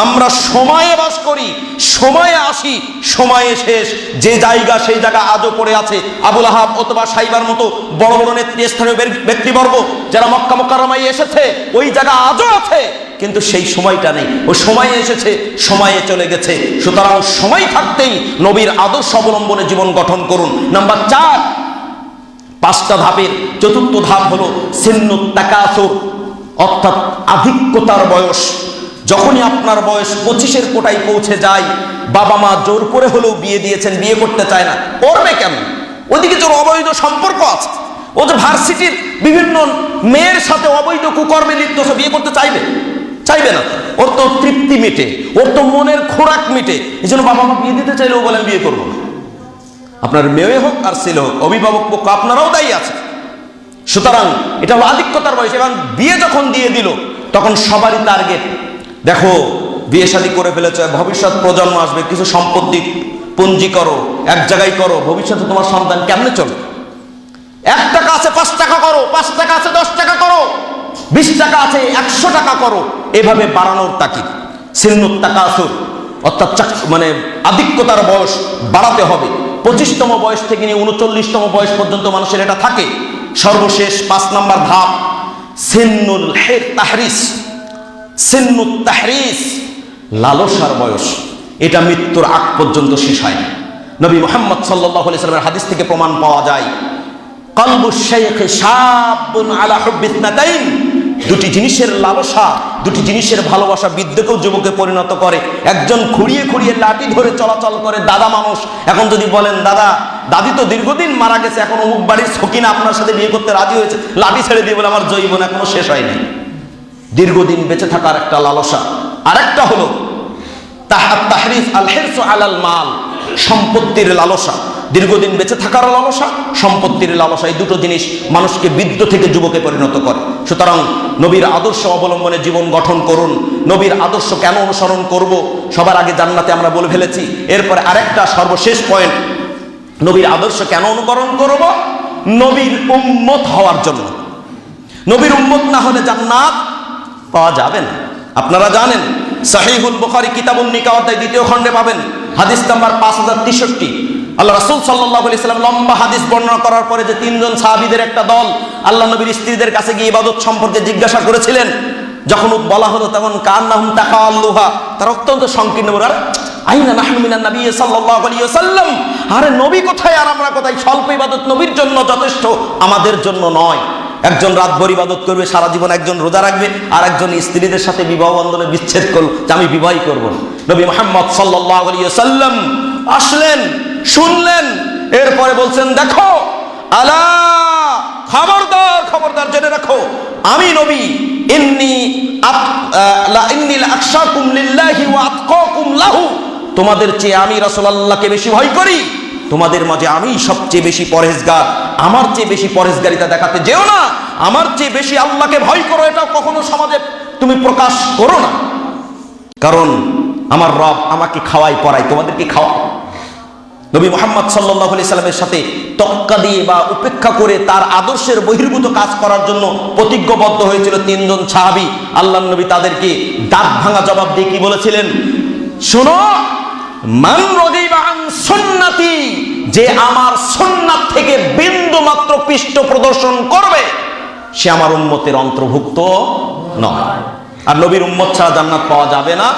আমরা সময়ে বাস করি, সময়ে আসি, সময়ে শেষ। যে জায়গা সেই জায়গা আজও পড়ে আছে। আবুল আহাব অথবা সাইবার মতো বড় বড় নেতৃস্থানীয় ব্যক্তিবর্গ যারা মক্কা মুকাররমায় এসেছে, ওই জায়গা আজও আছে, কিন্তু সেই সময়টা নেই। ও সময়ে এসেছে, সময়ে চলে গেছে। সুতরাং সময় থাকতেই নবীর আদর্শ অবলম্বনে জীবন গঠন করুন। নাম্বার 4, 5টা ধাপের 4র্থ ধাপ হলো সিন্নুত তাকাসুর, অর্থাৎ আধিক্যতার বয়স। যখনই আপনার বয়স 25-এর কোটায় পৌঁছে যায়, বাবা মা জোর করে হলেও বিয়ে দিয়েছেন, বিয়ে করতে চায় না, করবে কেন? ওদিকে তোর অবৈধ সম্পর্ক আছে, ও যে ভার্সিটির বিভিন্ন মেয়ের সাথে অবৈধ কুকর্মে লিপ্ত, বিয়ে করতে চাইবে না। ওর তো তৃপ্তি মেটে, ওর তো মনের খোরাক মেটে। এই জন্য বাবা মা বিয়ে দিতে চাইলেও বলেন বিয়ে করবো না। আপনার মেয়ে হোক আর ছেলে হোক, অভিভাবক পক্ষ আপনারাও দায়ী আছে। সুতরাং এটা হলো আধিক্যতার বয়স। এবং বিয়ে যখন দিয়ে দিল, তখন সবারই টার্গেট, দেখো বিয়ে শাদী করে ফেলেছে, ভবিষ্যৎ প্রজন্ম আসবে, কিছু সম্পত্তি পুঞ্জি করো, এক জায়গায় করো, ভবিষ্যতে তোমার সন্তান কেমনে চলবে? 1 টাকা আছে 5 টাকা করো, 5 টাকা আছে 10 টাকা করো, 20 টাকা আছে 100 টাকা করো, এভাবে বাড়ানোর তাকিদ। সিন্নুত তাকাসুর, অর্থাৎ আধিক্যতার বয়স বাড়াতে হবে। 25তম বয়স থেকে নিয়ে 39তম বয়স পর্যন্ত মানুষের এটা থাকে। সর্বশেষ 5 নম্বর ধাপ সিন্নুল তাহরিস, সিন্নুত তাহরিস, লালসার বয়স। এটা মৃত্যুর আগ পর্যন্ত শেষ হয় না। নবী মুহাম্মদ সাল্লাল্লাহু আলাইহি সাল্লামের হাদিস থেকে প্রমাণ পাওয়া যায়, কলবুশ শাইখ শাবুন আলা হুব্বিস নাতাইন, 2টি জিনিসের লালসা, 2টি জিনিসের ভালোবাসা বৃদ্ধকেও যুবকে পরিণত করে। একজন খুঁড়িয়ে খুঁড়িয়ে লাঠি ধরে চলাচল করে দাদা মানুষ, এখন যদি বলেন দাদি তো দীর্ঘদিন মারা গেছে, এখন অমুক বাড়ির সকিনা আপনার সাথে বিয়ে করতে রাজি হয়েছে, লাঠি ছেড়ে দিয়ে বলে আমার জৈবন এখনো শেষ হয়নি। দীর্ঘদিন বেঁচে থাকার একটা লালসা। আরেকটা হলো তাহরিস আল হিরসু আলাল মাল, সম্পত্তির লালসা। দীর্ঘদিন বেঁচে থাকার লালসা, সম্পত্তির লালসা, এই 2টো জিনিস মানুষকে বৃদ্ধ থেকে যুবকে পরিণত করে। সুতরাং নবীর আদর্শ অবলম্বনে জীবন গঠন করুন। নবীর আদর্শ কেন অনুসরণ করব? সবার আগে জান্নাতে আমরা বলে ফেলেছি। এরপরে আরেকটা সর্বশেষ পয়েন্ট, নবীর আদর্শ কেন অনুকরণ করব? নবীর উম্মত হওয়ার জন্য। নবীর উম্মত না হলে জান্নাত পাওয়া যাবে না। আপনারা জানেন, সহিহুল বুখারী কিতাবুন নিকাহ অধ্যায় 2য় খণ্ডে পাবেন হাদিস নাম্বার 5063। আল্লাহ রাসূল সাল্লাল্লাহু আলাইহি সাল্লাম লম্বা হাদিস বর্ণনা করার পরে যে 3 জন সাহাবীদের একটা দল আল্লাহ নবীর স্ত্রীদের কাছে গিয়ে ইবাদত সম্পর্কে জিজ্ঞাসা করেছিলেন, যখন বলা হলো তখন কান্নাহুম তাকাল্লুহা, তারা অত্যন্ত সংকীর্ণ বলে, আইনা নাহনু মিনান নবী সাল্লাল্লাহু আলাইহি ওয়াসাল্লাম, আরে নবী কোথায় আর আমরা কোথায়? স্বল্প ইবাদত নবীর জন্য যথেষ্ট, আমাদের জন্য নয়। একজন রাতভর ইবাদত করবে, সারা জীবন একজন রোজা রাখবে, আর একজন স্ত্রীদের সাথে বিবাহ বন্ধনে বিচ্ছেদ করলো যে আমি বিবাহই করব না। নবী মুহাম্মদ সাল্লাল্লাহু আলাইহি ওয়াসাল্লাম আসলেন, শুনলেন, এরপরে বলছেন, দেখো আলা, খবরদার জেনে রাখো, আমি নবী, ইন্নী আখশাকুম লিল্লাহি ওয়া আতকাকুম লাহু, তোমাদের চেয়ে আমি রাসূলুল্লাহকে বেশি ভয় করি, তোমাদের মাঝে আমি সবচেয়ে বেশি পরহেজগার। আমার চেয়ে বেশি পরহেজগারিতা দেখাতে যেও না, আমার চেয়ে বেশি আল্লাহকে ভয় করো, এটাও কখনো সমাজে তুমি প্রকাশ করো না। কারণ আমার রব আমাকে খাওয়াই পড়াই, তোমাদেরকে খাওয়া। নবী মুহাম্মদ সাল্লাল্লাহু আলাইহি সাল্লামের সাথে তক্কা দিয়ে বা উপেক্ষা করে তার আদর্শের বহির্ভূত কাজ করার জন্য প্রতিজ্ঞাবদ্ধ হয়েছিল 3 জন সাহাবী। আল্লাহর নবী তাদেরকে দাঁত ভাঙা জবাব দিয়ে কি বলেছিলেন? শোনো, মান রাগিবা আন সুন্নতি, যে আমার সুন্নাত থেকে বিন্দু মাত্র পৃষ্ঠ প্রদর্শন করবে সে আমার উম্মতের অন্তর্ভুক্ত নয়। আর নবীর উম্মত ছাড়া জান্নাত পাওয়া যাবে না।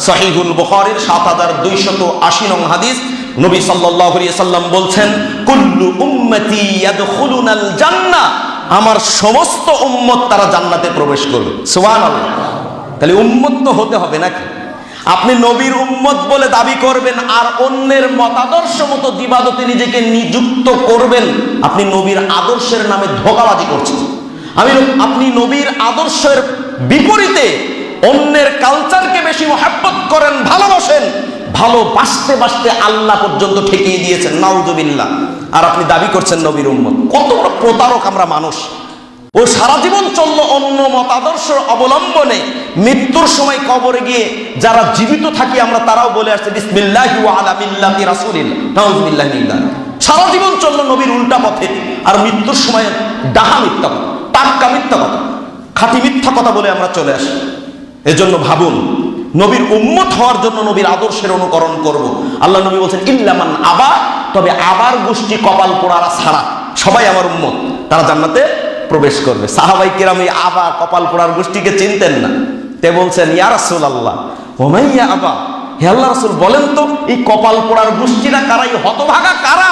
সহিহুল বুখারীর 7280 নং হাদিস, নবী সাল্লাল্লাহু আলাইহি সাল্লাম বলছেন, কুল্লু উম্মতি ইয়াদখুলুনাল জান্নাহ, আমার সমস্ত উম্মত তারা জান্নাতে প্রবেশ করবে। সুবহানাল্লাহ। তাহলে উম্মত তো হতে হবে নাকি? আপনি নবীর উম্মত বলে দাবি করবেন আর অন্যের মতাদর্শ মতো ইবাদতে নিজেকে নিযুক্ত করবেন, আপনি নবীর আদর্শের নামে ধোঁকাবাজি করছেন। আপনি নবীর আদর্শের বিপরীতে অন্যের কালচারকে বেশি মহব্বত করেন, ভালোবাসেন, ভালোবাসতে বাসতে আল্লাহ পর্যন্ত ঠেকিয়ে দিয়েছেন, নাউযুবিল্লাহ। আর আপনি দাবি করছেন নবীর উম্মত। কত বড় প্রতারক আমরা মানুষ। ও সারা জীবন চললো অন্য মতাদর্শ অবলম্বনে, মৃত্যুর সময় কবরে গিয়ে যারা জীবিত থাকি আমরা তারাও বলে আসছে বিসমিল্লাহি ওয়া আলা মিল্লাতি রাসূলিল্লাহ, নাউযুবিল্লাহ মিনাল। সারা জীবন চললো নবীর উল্টা পথে, আর মৃত্যুর সময় ডাহা মিথ্যা কথা, টাটকা মিথ্যা কথা, খাঁটি মিথ্যা কথা বলে আমরা চলে আসি। এজন্য ভাবুন, নবীর উম্মত হওয়ার জন্য নবীর আদর্শের অনুকরণ করব। আল্লাহ নবী বলছেন ইল্লামান আবা, তবে আবার গোষ্ঠী কপাল পোড়ারা ছাড়া সবাই আমার উম্মত, তারা জান্নাতে প্রবেশ করবে। সাহাবাই কিরাম এই আবা কপাল পোড়ার গোষ্ঠীকে চিনতেন না, তে বলছেন ইয়া রাসূলুল্লাহ ওমাইয়া আবা, হে আল্লাহ রাসূল বলেন তো এই কপাল পোড়ার গোষ্ঠীরা কারা, এই হতভাগা কারা?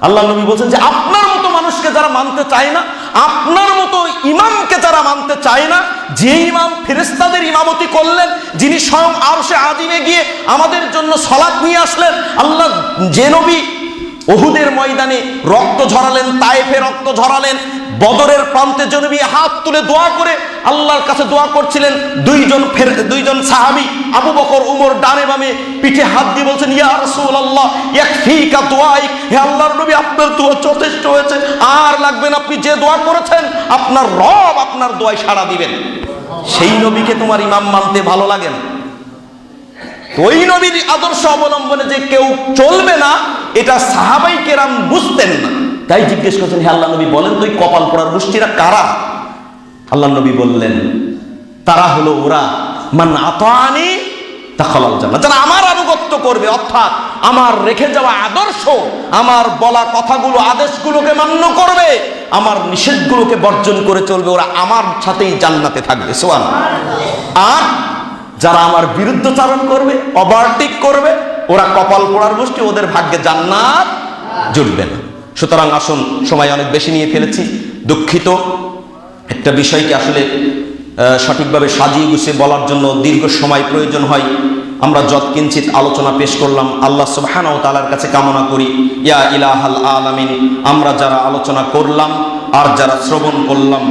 আল্লাহ নবী বলছেন যে আপনার মতো মানুষকে যারা মানতে চায় না, আপনার মতো ইমামকে যারা মানতে চায় না, যে ইমাম ফেরেশতাদের ইমামতি করলেন, যিনি স্বয়ং আরশে আযিমে গিয়ে আমাদের জন্য সালাত নিয়ে আসলেন, আল্লাহ যে নবী উহুদের ময়দানে রক্ত ঝরালেন, তায়েফে রক্ত ঝরালেন, বদরের প্রান্তে যে নবী হাত তুলে দোয়া করে আল্লাহর কাছে দোয়া করছিলেন, দুইজন সাহাবী আবু বকর উমর ডানে বামে পিঠে হাত দিয়ে বলছেন ইয়া রাসূলুল্লাহ ইয়াকফিকা দুআইক, হে আল্লাহর নবী আপনার দোয়া যথেষ্ট হয়েছে, আর লাগবেন, আপনি যে দোয়া করেছেন আপনার রব আপনার দোয়ায় সাড়া দিবেন। সেই নবীকে তোমার ইমাম মানতে ভালো লাগে না? ওই নবীর আদর্শ অবলম্বনে যে কেউ চলবে না, এটা সাহাবাই কেরাম বুঝতেন না। তাই জিজ্ঞেস করছেন হে আল্লাহ নবী বলেন তো এই কপাল পোড়ার গোষ্ঠীরা কারা? আল্লাহ নবী বললেন তারা হলো ওরা মান আতানি দাখালাল জান্নাহ, যারা আমার আনুগত্য করবে, অর্থাৎ আমার রেখে যাওয়া আদর্শ, আমার বলা কথাগুলো, আদেশগুলোকে মান্য করবে, আমার নিষেধগুলোকে বর্জন করে চলবে, ওরা আমার সাথেই জান্নাতে থাকবে। সুবহানাল্লাহ। আর যারা আমার বিরুদ্ধচারণ করবে, ওভারটেক করবে, ওরা কপাল পোড়ার গোষ্ঠী, ওদের ভাগ্যে জান্নাত জুটবে না। সুতরাং আসুন, সময় অনেক বেশি নিয়ে ফেলেছি, দুঃখিত। একটা বিষয়কে আসলে সঠিকভাবে সাজিয়ে গুছিয়ে বলার জন্য দীর্ঘ সময় প্রয়োজন হয়। আমরা যৎকিঞ্চিত আলোচনা পেশ করলাম। আল্লাহ সুবহানাহু ওয়া তাআলার কাছে কামনা করি, ইয়া ইলাহাল আলামিন, আমরা যারা আলোচনা করলাম আর যারা শ্রবণ করলাম,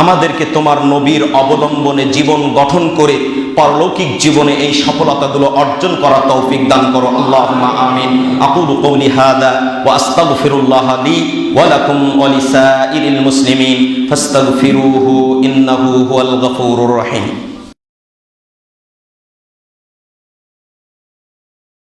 আমাদেরকে তোমার নবীর অবলম্বনে জীবন গঠন করে পারলৌকিক জীবনে এই সফলতাগুলো অর্জন করার তৌফিক দান করো। আল্লাহুম্মা আমিন। আকুলু কওলি হাযা ওয়া আস্তাগফিরুল্লাহ লি ওয়া লাকুম ওয়া লিসাইরিল মুসলিমিন ফাস্তাগফিরুহু ইন্নাহু হুয়াল গফুরুর রহিম।